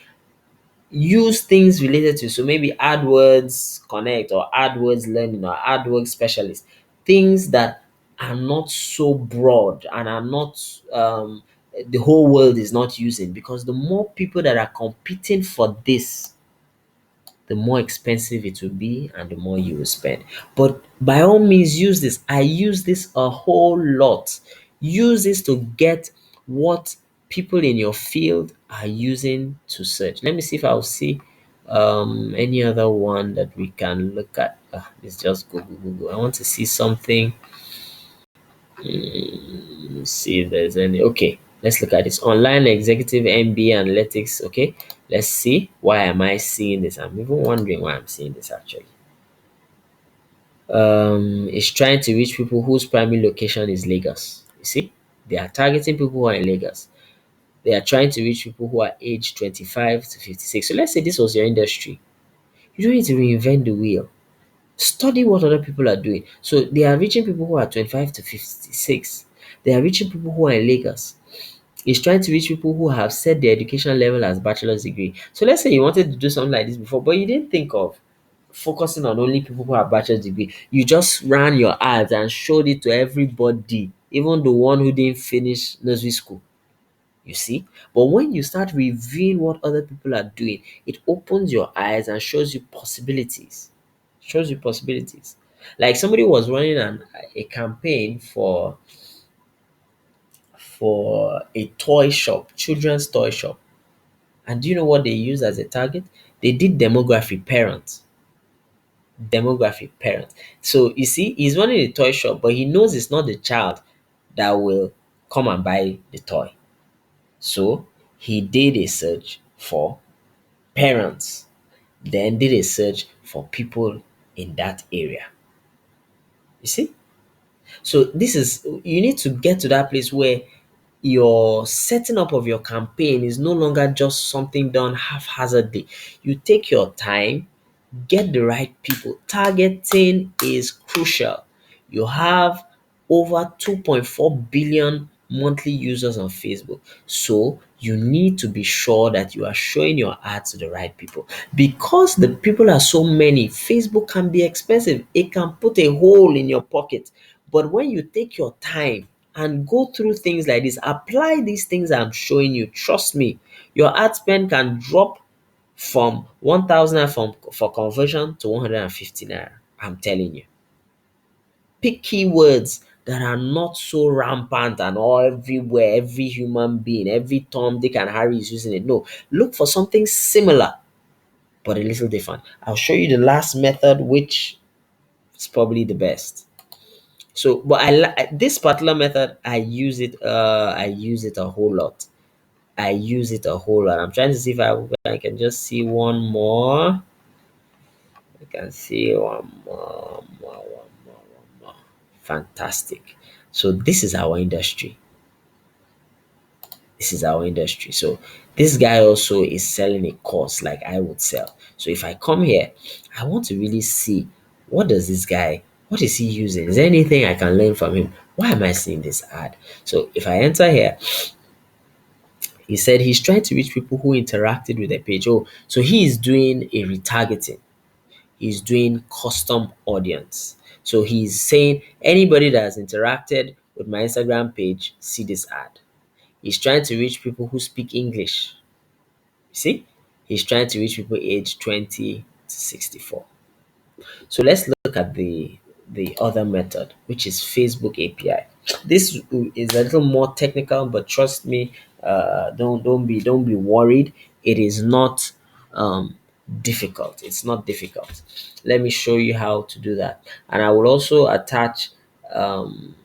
use things related to, so maybe AdWords Connect or AdWords Learning or AdWords Specialist, things that are not so broad and are not the whole world is not using, because the more people that are competing for this, the more expensive it will be and the more you will spend. But by all means, use this. I use this a whole lot. Use this to get what people in your field are using to search. Let me see if I'll see any other one that we can look at. It's just Google. I want to see something Let's see if there's any. Okay, let's look at this. Online executive MBA analytics. Okay, let's see. Why am I seeing this? I'm even wondering why I'm seeing this actually. It's trying to reach people whose primary location is Lagos. You see, they are targeting people who are in Lagos. They are trying to reach people who are aged 25 to 56. So let's say this was your industry. You don't need to reinvent the wheel. Study what other people are doing. So they are reaching people who are 25 to 56. They are reaching people who are in Lagos. It's trying to reach people who have set their education level as bachelor's degree. So let's say you wanted to do something like this before, but you didn't think of focusing on only people who have bachelor's degree. You just ran your ads and showed it to everybody, even the one who didn't finish nursery school. You see? But when you start reviewing what other people are doing, it opens your eyes and shows you possibilities. Shows you possibilities. Like somebody was running a campaign for a toy shop, children's toy shop. And do you know what they used as a target? They did demography parents. Demography parents. So you see, he's running a toy shop, but he knows it's not the child that will come and buy the toy. So he did a search for parents, then did a search for people in that area. You see? So this is you need to get to that place where your setting up of your campaign is no longer just something done haphazardly. You take your time, get the right people. Targeting is crucial. You have over 2.4 billion monthly users on Facebook. So you need to be sure that you are showing your ads to the right people. Because the people are so many, Facebook can be expensive. It can put a hole in your pocket. But when you take your time and go through things like this, apply these things I'm showing you, trust me, your ad spend can drop from 1,000 naira for conversion to 150 naira. I'm telling you. Pick keywords that are not so rampant and all everywhere, every human being, every Tom, Dick, and Harry is using it. No, look for something similar but a little different. I'll show you the last method, which is probably the best. So, but this particular method, I use it. I use it a whole lot. I use it a whole lot. I'm trying to see if I can just see one more. I can see one more. Fantastic. So this is our industry. This is our industry. So this guy also is selling a course like I would sell. So if I come here, I want to really see what is he using? Is there anything I can learn from him? Why am I seeing this ad? So if I enter here, he said he's trying to reach people who interacted with the page. Oh, so he is doing a retargeting. He's doing custom audience. So he's saying anybody that has interacted with my Instagram page, see this ad. He's trying to reach people who speak English. You see? He's trying to reach people aged 20 to 64. So let's look at the other method, which is Facebook API. This is a little more technical, but trust me, don't be worried. It is not difficult. It's not difficult. Let me show you how to do that, and I will also attach. Um,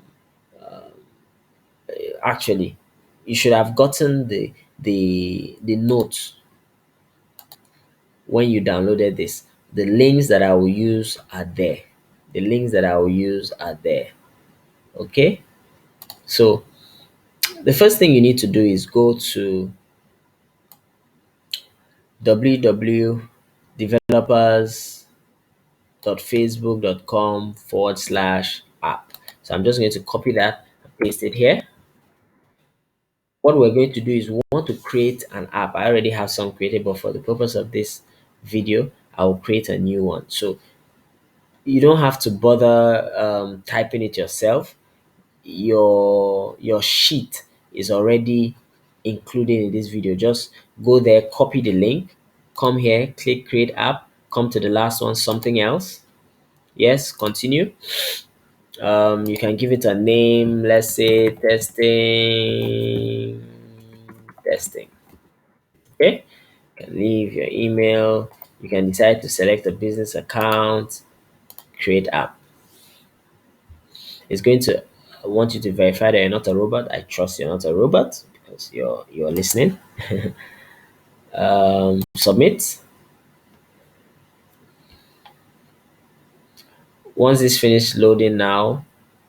Actually, you should have gotten the notes when you downloaded this. The links that I will use are there. The links that I will use are there. Okay. So the first thing you need to do is go to www.developers.facebook.com/app. So I'm just going to copy that and paste it here. What we're going to do is we want to create an app. I already have some created, but for the purpose of this video, I will create a new one. So you don't have to bother typing it yourself. Your sheet is already included in this video. Just go there, copy the link, come here, click create app, come to the last one, something else. Yes, continue. You can give it a name, let's say testing. Okay, you can leave your email. You can decide to select a business account, create app. It's going to I want you to verify that you're not a robot. I trust you're not a robot because you're listening. Submit. Once it's finished loading now,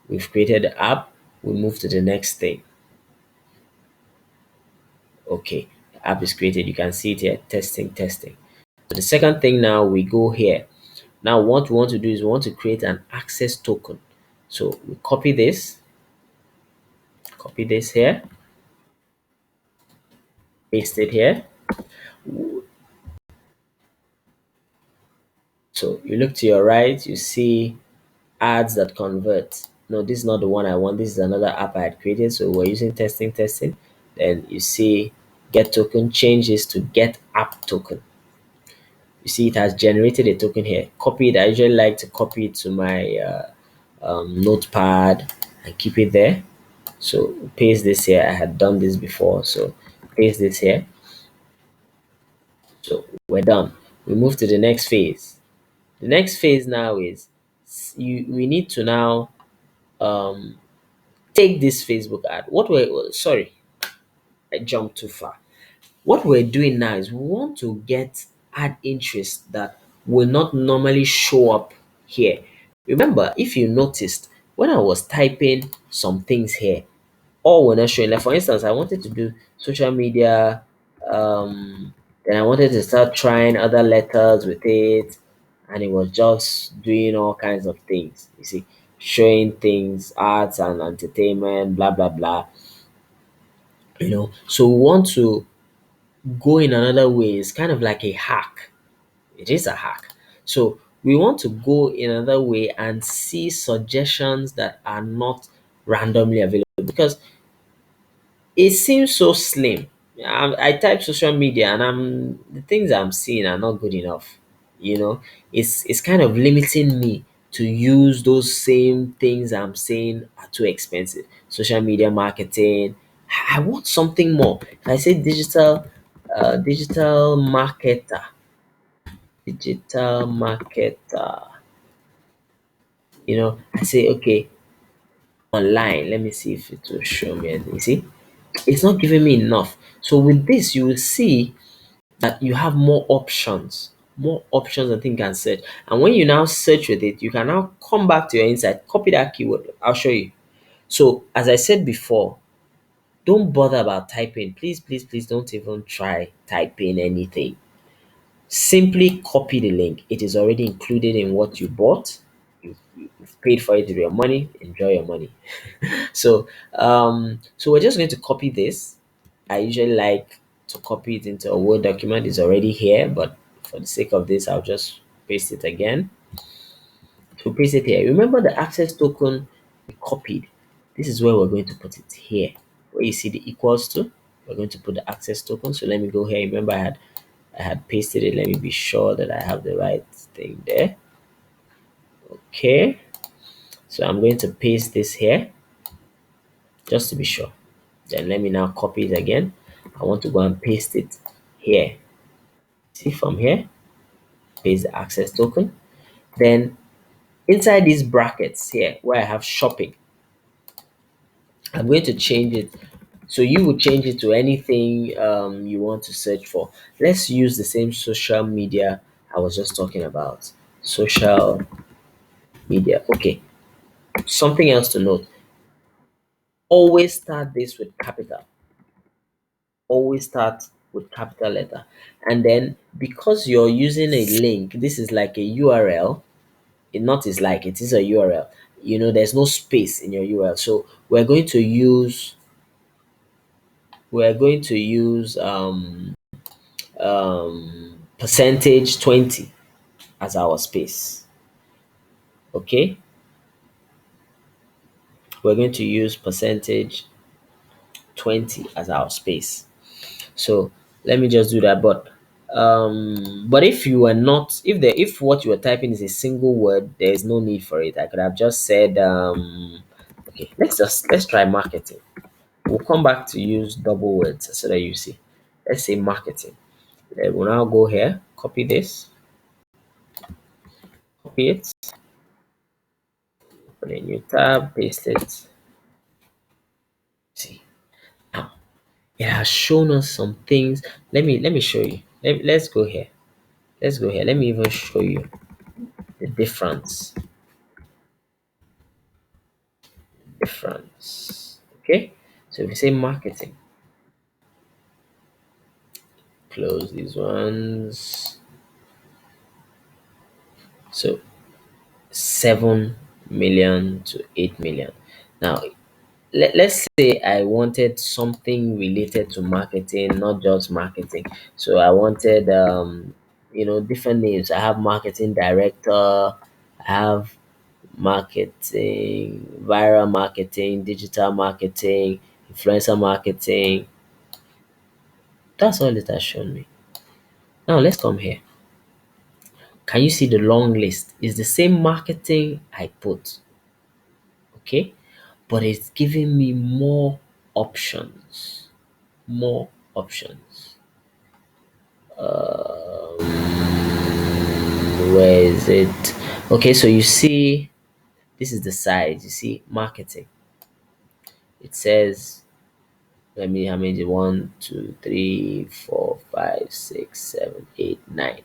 we've created the app. We move to the next thing. Okay, the app is created. You can see it here. Testing, testing. So the second thing now, we go here. Now what we want to do is we want to create an access token. So we copy this here, paste it here. So you look to your right, you see ads that convert. No, this is not the one I want. This is another app I had created. So we're using testing, testing. Then you see get token, change this to get app token. You see it has generated a token here. Copy it. I usually like to copy it to my notepad and keep it there. So paste this here. I had done this before. So paste this here. So we're done. We move to the next phase. The next phase now is we need to now um, take this Facebook ad. What we're sorry, I jumped too far. What we're doing now is we want to get ad interest that will not normally show up here. Remember, if you noticed, when I was typing some things here, all were not showing. Like for instance, I wanted to do social media, then I wanted to start trying other letters with it, and it was just doing all kinds of things. You see, showing things, arts and entertainment, blah blah blah. So we want to go in another way. It's kind of like a hack. It is a hack. So we want to go in another way and see suggestions that are not randomly available because it seems so slim. I type social media and the things I'm seeing are not good enough. It's kind of limiting me to use those same things I'm saying are too expensive. Social media marketing. I want something more. If I say digital marketer, I say okay, online. Let me see if it will show me anything. You see, it's not giving me enough. So with this, you will see that you have more options I think you can search. And when you now search with it, you can now come back to your insight, copy that keyword. I'll show you. So as I said before, don't bother about typing. Please, please, please don't even try typing anything. Simply copy the link. It is already included in what you bought. You've paid for it with your money. Enjoy your money. So we're just going to copy this. I usually like to copy it into a Word document. It's already here, but for the sake of this, I'll just paste it again. So paste it here. Remember the access token we copied. This is where we're going to put it here. Where you see the equals to, we're going to put the access token. So let me go here. Remember I had pasted it. Let me be sure that I have the right thing there. Okay. So I'm going to paste this here just to be sure. Then let me now copy it again. I want to go and paste it here. See from here, paste the access token. Then inside these brackets here where I have shopping, I'm going to change it. So you would change it to anything you want to search for. Let's use the same social media I was just talking about. Social media. Okay. Something else to note. Always start this with capital. Always start with capital letter. And then because you're using a link, this is like a URL. Not is like it is a URL. There's no space in your URL. So we're going to use percentage 20 as our space. Okay, we're going to use percentage 20 as our space. So let me just do that. But if you are not, if what you are typing is a single word, there is no need for it. I could have just said okay, let's try marketing. We'll come back to use double words so that you see. Let's say marketing. Then we'll now go here, copy this, copy it, open a new tab, paste it. See, now it has shown us some things. Let me show you. Let's go here. Let's go here. Let me even show you the difference. Difference. Okay. So if you say marketing, close these ones. So 7 million to 8 million. Now let's say I wanted something related to marketing, not just marketing. So I wanted different names. I have marketing director, I have marketing, viral marketing, digital marketing, influencer marketing. That's all it has shown me. Now let's come here. Can you see the long list? It's the same marketing I put, okay? But it's giving me more options. More options. Where is it? Okay, so you see, this is the size. You see, marketing. It says, let me, how many? One, two, three, 4, 5, 6, 7, 8, 9.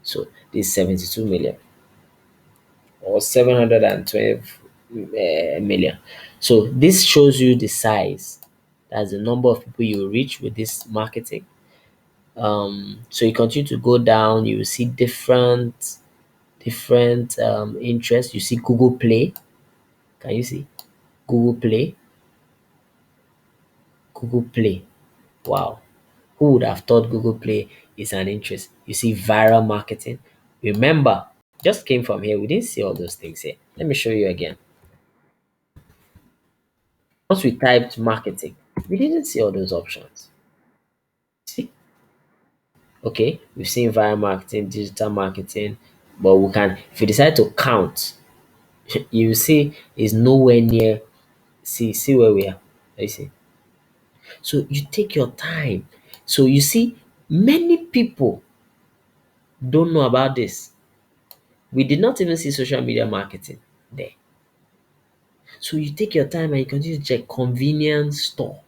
So this is 72 million or 712 million. So this shows you the size. That's the number of people you reach with this marketing. So you continue to go down, you will see different interests. You see Google Play. Can you see Google Play? Google Play. Wow. Who would have thought Google Play is an interest? You see viral marketing. Remember, just came from here. We didn't see all those things here. Let me show you again. Once we typed marketing, we didn't see all those options. See? Okay, we've seen viral marketing, digital marketing, but we can, if you decide to count, you see is nowhere near. See where we are. You see. So you take your time. So you see, many people don't know about this. We did not even see social media marketing there. So you take your time and you continue to check convenience store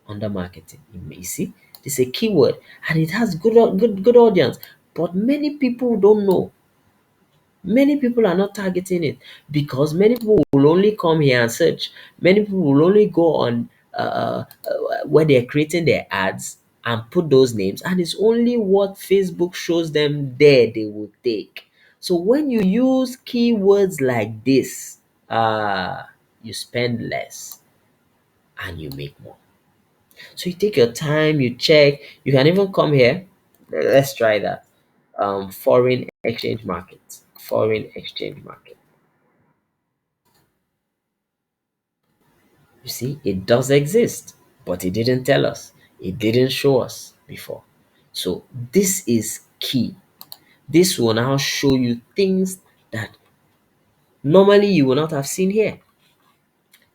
under marketing. You see, it's a keyword and it has good audience, but many people don't know. Many people are not targeting it because many people will only come here and search. Many people will only go on where they're creating their ads and put those names, and it's only what Facebook shows them there they will take. So when you use keywords like this, you spend less and you make more. So you take your time, you check. You can even come here. Let's try that. Foreign exchange market. Foreign exchange market. You see, it does exist, but it didn't tell us. It didn't show us before. So this is key. This will now show you things that normally you will not have seen here.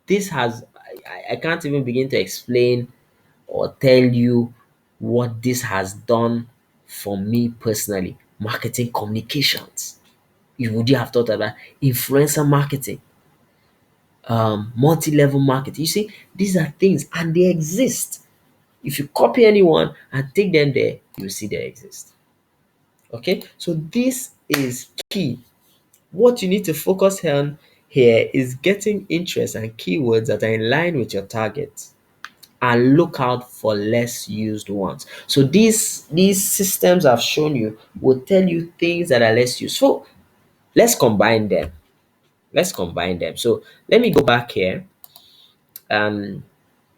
This has, I can't even begin to explain or tell you what this has done for me personally. Marketing communications. You would you have thought about influencer marketing, multi-level marketing. You see, these are things and they exist. If you copy anyone and take them there, you'll see they exist. Okay, so this is key. What you need to focus on here is getting interest and keywords that are in line with your target and look out for less used ones. So these systems I've shown you will tell you things that are less useful. Let's combine them. Let's combine them. So let me go back here and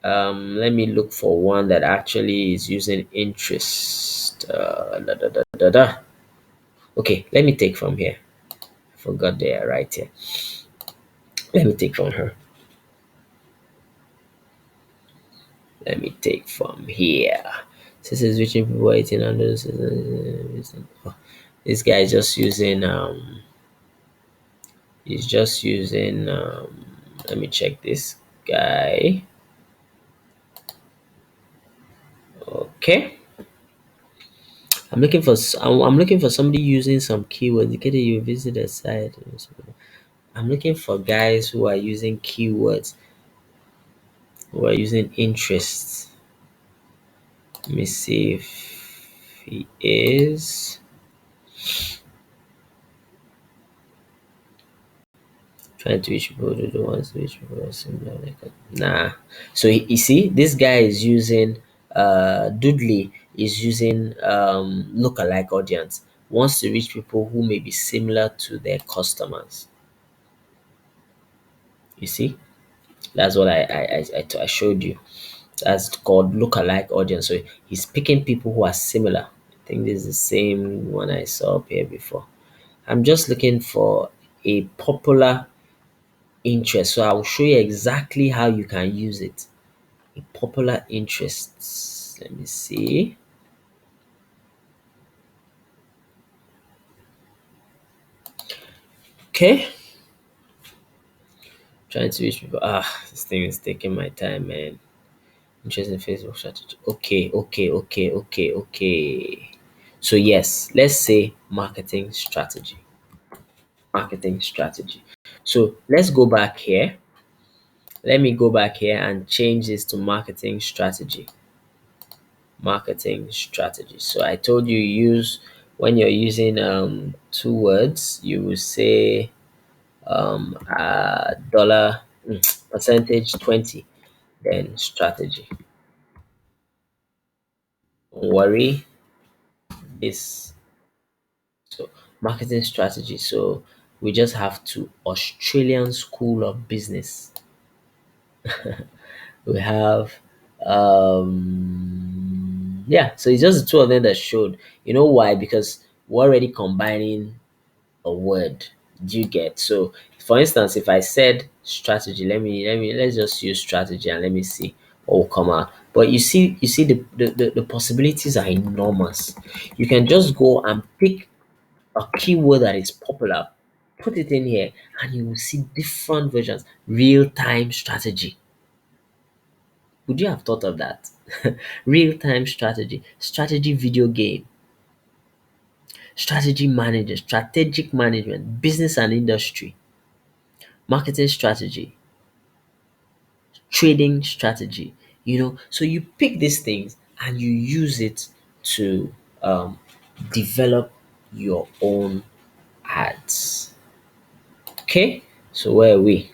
let me look for one that actually is using interest. Okay, let me take from here. I forgot there right here. Let me take from her. Let me take from here. This is reaching people 1800. Oh, this guy is just using he's just using let me check this guy. Okay. I'm looking for somebody using some keywords. Indicated you visit a site. I'm looking for guys who are using keywords. We're using interest. Let me see if he is trying to reach people to the ones which people are similar. Nah. So you see, this guy is using Doodly is using lookalike audience. Wants to reach people who may be similar to their customers. You see, that's what I showed you. That's called lookalike audience. So he's picking people who are similar. I think this is the same one I saw up here before. I'm just looking for a popular interest. So I will show you exactly how you can use it. A popular interests. Let me see. Okay. Trying to reach people. This thing is taking my time, man. Interest in Facebook strategy. Okay. So yes, let's say marketing strategy. Marketing strategy. So let's go back here. Let me go back here and change this to marketing strategy. Marketing strategy. So I told you use when you're using two words, you will say dollar percentage 20, then strategy. Don't worry, this so marketing strategy. So we just have to Australian School of Business. We have yeah, so it's just the two of them that showed. You know why? Because we're already combining a word. Do you get? So for instance, if I said strategy, let's just use strategy and let me see what will come out. But you see the possibilities are enormous. You can just go and pick a keyword that is popular, put it in here, and you will see different versions. Real-time strategy. Would you have thought of that? Real-time strategy, strategy video game, strategy manager, strategic management, business and industry, marketing strategy, trading strategy. So you pick these things and you use it to um, develop your own ads. Okay, so where are we?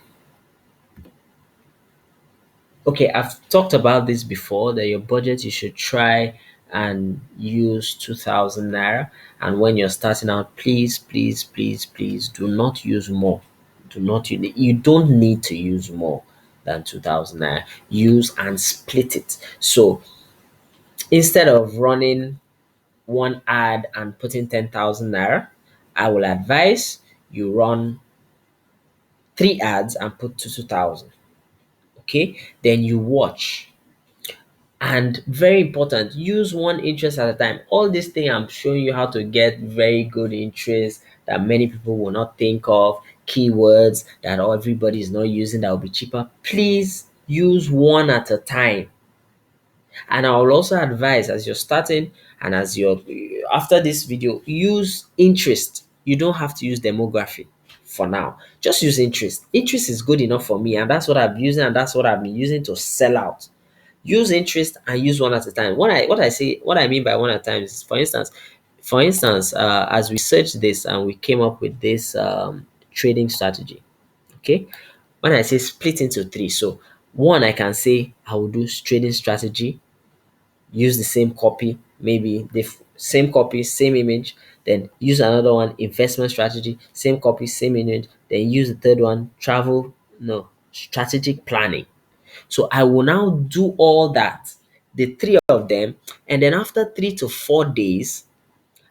Okay, I've talked about this before that your budget you should try and use 2000 naira. And when you're starting out, please do not use more. Do not you don't need to use more than 2000 naira. Use and split it. So instead of running one ad and putting 10,000 naira, I will advise you run three ads and put 2,000. Okay, then you watch. And very important, use one interest at a time. All this thing I'm showing you how to get very good interest that many people will not think of, keywords that everybody is not using that will be cheaper. Please use one at a time. And I will also advise as you're starting and as you're after this video, use interest. You don't have to use demography for now. Just use interest. Interest is good enough for me, and that's what I'm using, and that's what I've been using to sell out. Use interest and use one at a time. What I mean by one at a time is, for instance, as we searched this and we came up with this trading strategy. Okay, when I say split into three, so one I can say I will do trading strategy, use the same copy, maybe the same copy, same image, then use another one, investment strategy, same copy, same image, then use the third one, travel, no, strategic planning. So I will now do all that, the three of them, and then after 3 to 4 days,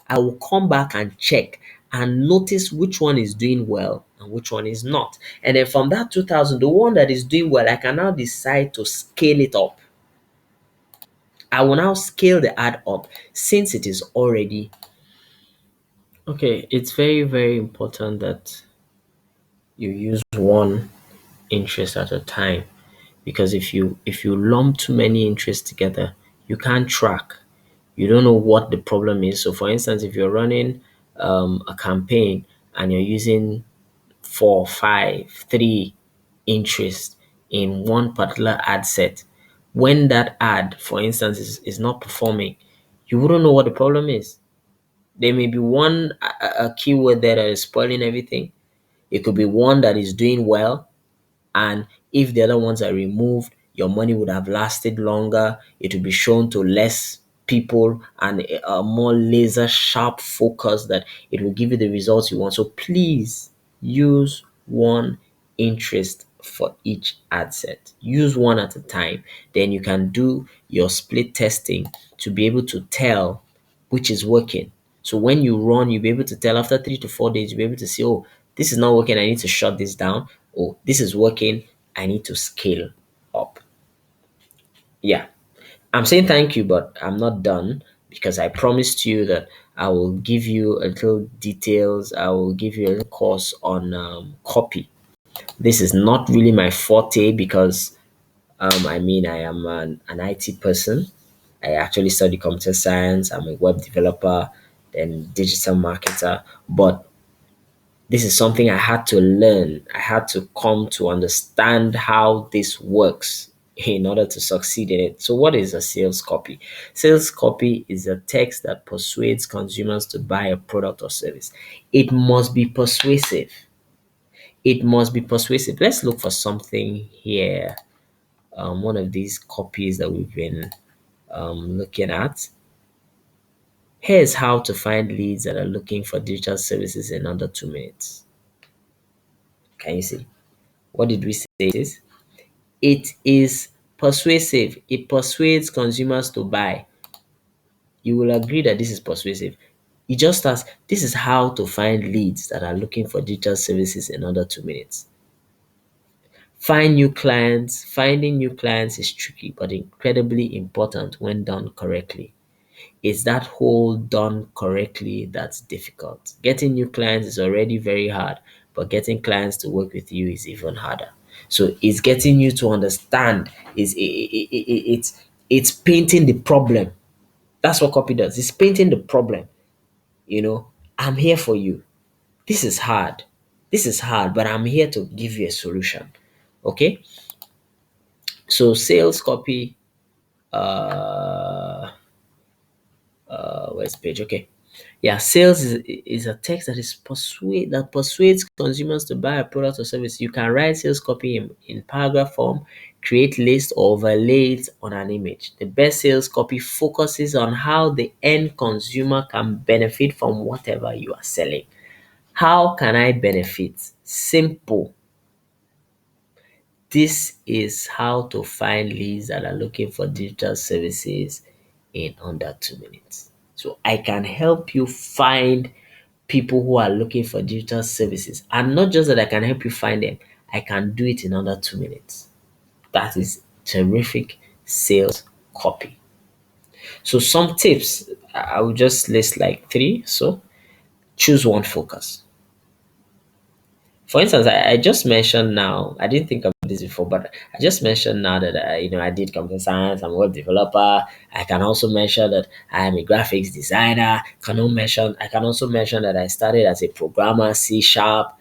I will come back and check and notice which one is doing well and which one is not. And then from that 2000, the one that is doing well, I can now decide to scale it up. I will now scale the ad up since it is already okay. It's very, very important that you use one interest at a time, because if you lump too many interests together, you can't track. You don't know what the problem is. So, for instance, if you're running a campaign and you're using four, five, three interests, in one particular ad set, when that ad, for instance, is not performing, you wouldn't know what the problem is. There may be one a keyword there that is spoiling everything. It could be one that is doing well, and if the other ones are removed, your money would have lasted longer. It will be shown to less people and a more laser sharp focus that it will give you the results you want. So please use one interest for each ad set. Use one at a time. Then you can do your split testing to be able to tell which is working. So when you run, you'll be able to tell after 3 to 4 days, you'll be able to see, oh, this is not working. I need to shut this down. Oh, this is working. I need to scale up. Yeah. I'm saying thank you, but I'm not done because I promised you that I will give you a little details. I will give you a little course on copy. This is not really my forte because I am an IT person. I actually study computer science. I'm a web developer, then digital marketer. But this is something I had to learn. I had to come to understand how this works in order to succeed in it. So, what is a sales copy? Sales copy is a text that persuades consumers to buy a product or service. It must be persuasive. It must be persuasive. Let's look for something here. One of these copies that we've been looking at. Here's how to find leads that are looking for digital services in under 2 minutes. Can you see? What did we say it is? It is persuasive. It persuades consumers to buy. You will agree that this is persuasive. It just asks, this is how to find leads that are looking for digital services in under 2 minutes. Find new clients. Finding new clients is tricky but incredibly important when done correctly. It's that whole done correctly that's difficult. Getting new clients is already very hard, but getting clients to work with you is even harder. So it's getting you to understand. It's painting the problem. That's what copy does. It's painting the problem. You know, I'm here for you. This is hard. This is hard, but I'm here to give you a solution. Okay. So sales copy. Uh, where's the page? Okay. Yeah, sales is a text that persuades consumers to buy a product or service. You can write sales copy in paragraph form, create lists or overlay it on an image. The best sales copy focuses on how the end consumer can benefit from whatever you are selling. How can I benefit? Simple. This is how to find leads that are looking for digital services in under 2 minutes. So I can help you find people who are looking for digital services. And not just that I can help you find them, I can do it in under 2 minutes. That is terrific sales copy. So some tips, I will just list like three. So choose one focus. For instance, I just mentioned now, I didn't think of this before, but I just mentioned now that I did computer science, I'm a web developer. I can also mention that I am a graphics designer. I can also mention that I started as a programmer, C sharp.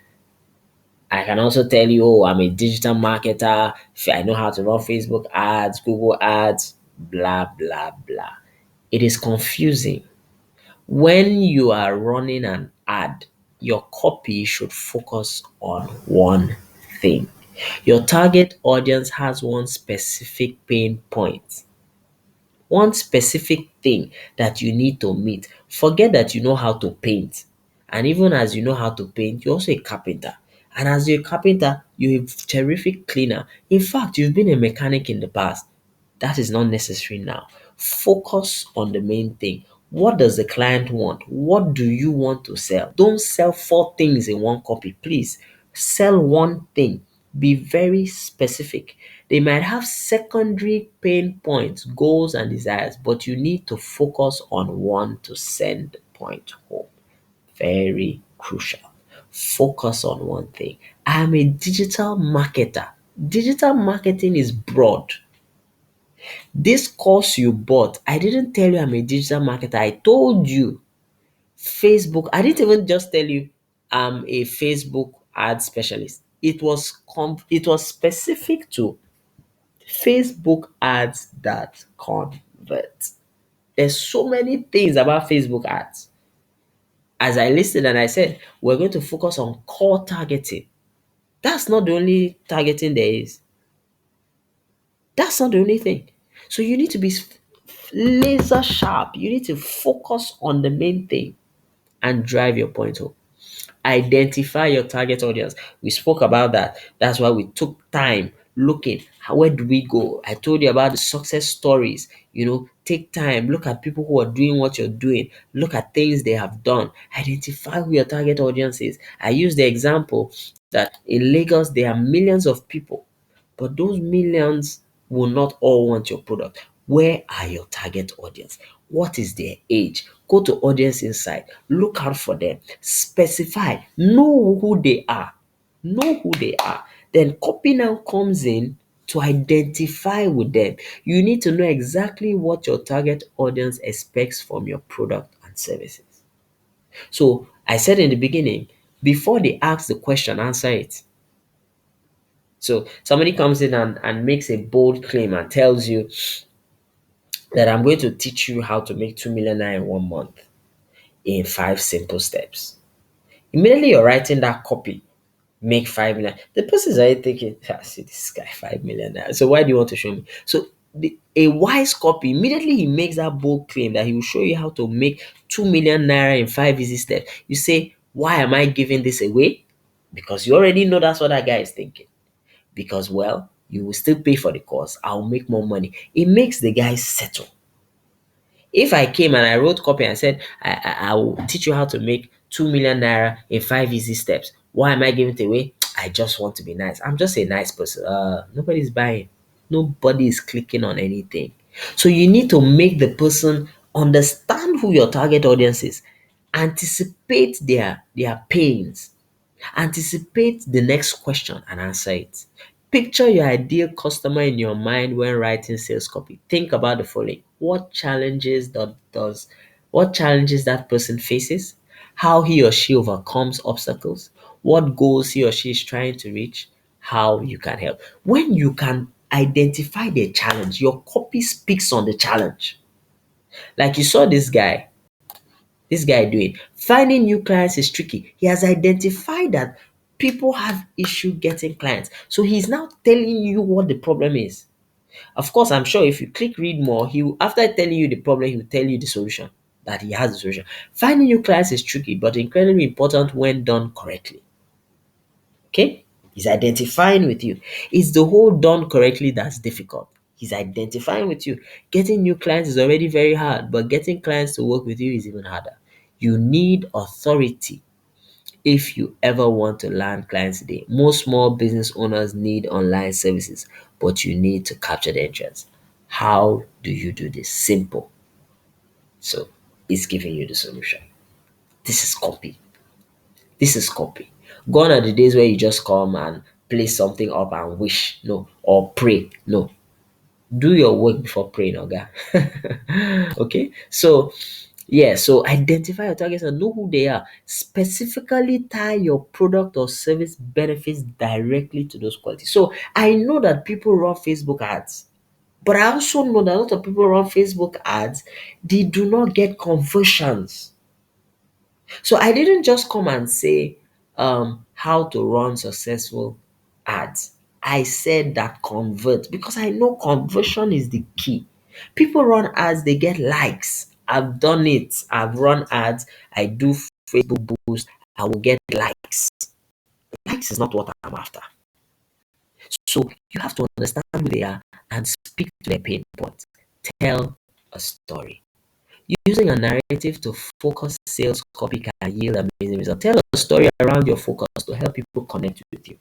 I can also tell you, oh, I'm a digital marketer. I know how to run Facebook ads, Google ads, blah, blah, blah. It is confusing. When you are running an ad, your copy should focus on one thing. Your target audience has one specific pain point, one specific thing that you need to meet. Forget that you know how to paint. And even as you know how to paint, you're also a carpenter. And as you're a carpenter, you're a terrific cleaner. In fact, you've been a mechanic in the past. That is not necessary now. Focus on the main thing. What does the client want? What do you want to sell? Don't sell four things in one copy, please. Sell one thing. Be very specific. They might have secondary pain points, goals, and desires, but you need to focus on one to send the point home. Very crucial. Focus on one thing. I'm a digital marketer. Digital marketing is broad. This course you bought, I didn't tell you I'm a digital marketer. I told you Facebook. I didn't even just tell you I'm a Facebook ad specialist. it was specific to Facebook ads that convert. There's so many things about Facebook ads. As I listed and I said, we're going to focus on core targeting. That's not the only targeting there is. That's not the only thing. So you need to be laser sharp. You need to focus on the main thing and drive your point home. Identify your target audience. We spoke about that. That's why we took time looking. Where do we go? I told you about the success stories. Take time, look at people who are doing what you're doing, look at things they have done, identify who your target audience is. I use the example that in Lagos there are millions of people, but those millions will not all want your product. Where are your target audience? What is their age? Go to audience insight. Look out for them. Specify. Know who they are. Know who they are. Then copy now comes in to identify with them. You need to know exactly what your target audience expects from your product and services. So I said in the beginning, before they ask the question, answer it. So somebody comes in and makes a bold claim and tells you that I'm going to teach you how to make 2 million naira in 1 month in 5 simple steps. Immediately you're writing that copy, make 5 million. The person is already thinking, see this guy, 5 million naira. So why do you want to show me? So a wise copy, immediately he makes that bold claim that he will show you how to make 2 million naira in 5 easy steps. You say, why am I giving this away? Because you already know that's what that guy is thinking. Because, well, you will still pay for the course. I'll make more money. It makes the guy settle. If I came and I wrote copy and said, I will teach you how to make 2 million naira in 5 easy steps. Why am I giving it away? I just want to be nice. I'm just a nice person. Nobody's buying. Nobody is clicking on anything. So you need to make the person understand who your target audience is. Anticipate their pains. Anticipate the next question and answer it. Picture your ideal customer in your mind when writing sales copy. Think about the following. What challenges that person faces? How he or she overcomes obstacles? What goals he or she is trying to reach? How you can help. When you can identify the challenge, your copy speaks on the challenge. Like you saw this guy doing. Finding new clients is tricky. He has identified that people have issue getting clients. So he's now telling you what the problem is. Of course, I'm sure if you click read more, after telling you the problem, he will tell you the solution, that he has the solution. Finding new clients is tricky, but incredibly important when done correctly. Okay? He's identifying with you. It's the whole done correctly that's difficult. He's identifying with you. Getting new clients is already very hard, but getting clients to work with you is even harder. You need authority if you ever want to land clients today. Most small business owners need online services, but you need to capture the interest. How do you do this? Simple. So it's giving you the solution. This is copy. This is copy. Gone are the days where you just come and place something up and wish, no, or pray, no. Do your work before praying, okay? Okay, so yeah, so identify your targets and know who they are. Specifically tie your product or service benefits directly to those qualities. So I know that people run Facebook ads, but I also know that a lot of people run Facebook ads, they do not get conversions. So I didn't just come and say how to run successful ads. I said that convert because I know conversion is the key. People run ads, they get likes. I've done it. I've run ads. I do Facebook boost. I will get likes. Likes is not what I'm after. So you have to understand who they are and speak to their pain points. Tell a story. Using a narrative to focus sales copy can yield amazing results. Tell a story around your focus to help people connect with you.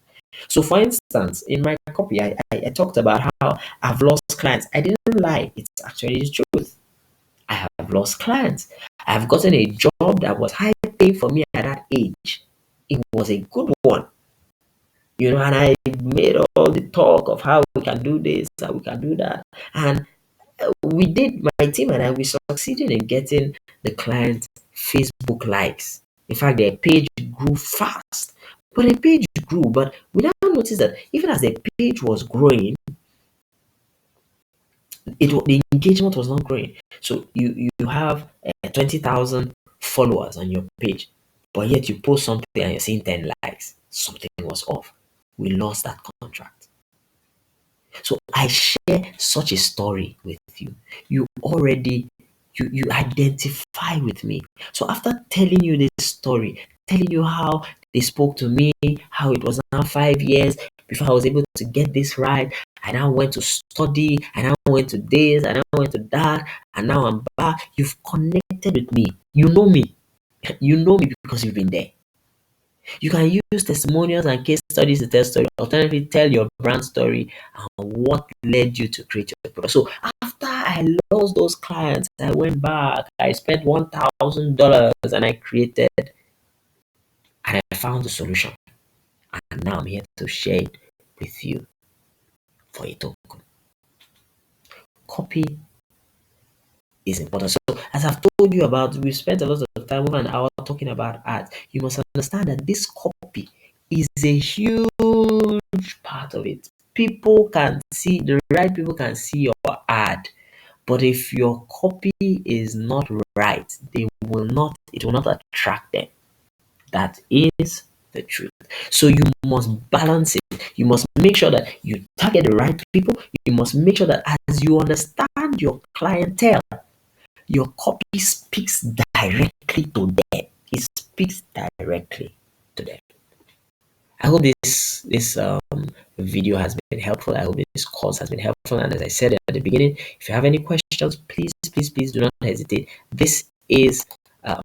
So, for instance, in my copy, I talked about how I've lost clients. I didn't lie, it's actually the truth. I have lost clients. I've gotten a job that was high paying for me at that age. It was a good one, and I made all the talk of how we can do this, how we can do that. And we did, my team and I, we succeeded in getting the client Facebook likes. In fact, their page grew fast. But the page grew, but we now noticed that even as the page was growing, the engagement was not growing. So you have 20,000 followers on your page, but yet you post something and you're seeing 10 likes. Something was off. We lost that contract. So I share such a story with you. You already you identify with me. So after telling you this story, telling you how they spoke to me, how it was now 5 years before I was able to get this right. I now went to study, I now went to this, I now went to that, and now I'm back. You've connected with me. You know me. You know me because you've been there. You can use testimonials and case studies to tell story. Alternatively, tell your brand story and what led you to create your product. So after I lost those clients, I went back. I spent $1,000 and I created and I found the solution. And now I'm here to share it with you for a token. Copy is important. So as I've told you about, we spent a lot of time, over an hour, talking about ads. You must understand that this copy is a huge part of it. People can see, the right people can see your ad, but if your copy is not right, it will not attract them. That is the truth. So you must balance it. You must make sure that you target the right people. You must make sure that as you understand your clientele, your copy speaks directly to them. It speaks directly to them. I hope this video has been helpful. I hope this course has been helpful. And as I said at the beginning, if you have any questions, please do not hesitate. This is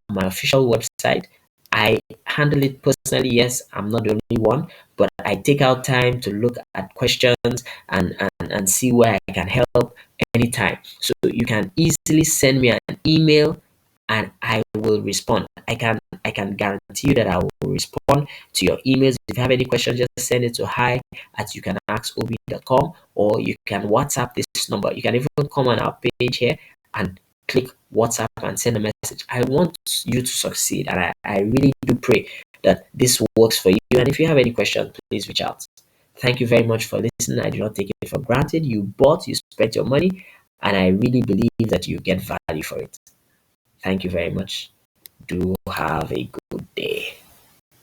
my official website. I handle it personally. Yes, I'm not the only one, but I take out time to look at questions and see where I can help anytime. So you can easily send me an email and I will respond. I can guarantee you that I will respond to your emails. If you have any questions, just send it to hi@youcanaskobi.com, or you can WhatsApp this number. You can even come on our page here and click WhatsApp and send a message. I want you to succeed, and I really do pray that this works for you. And if you have any questions, please reach out. Thank you very much for listening. I do not take it for granted. You bought, you spent your money, and I really believe that you get value for it. Thank you very much. Do have a good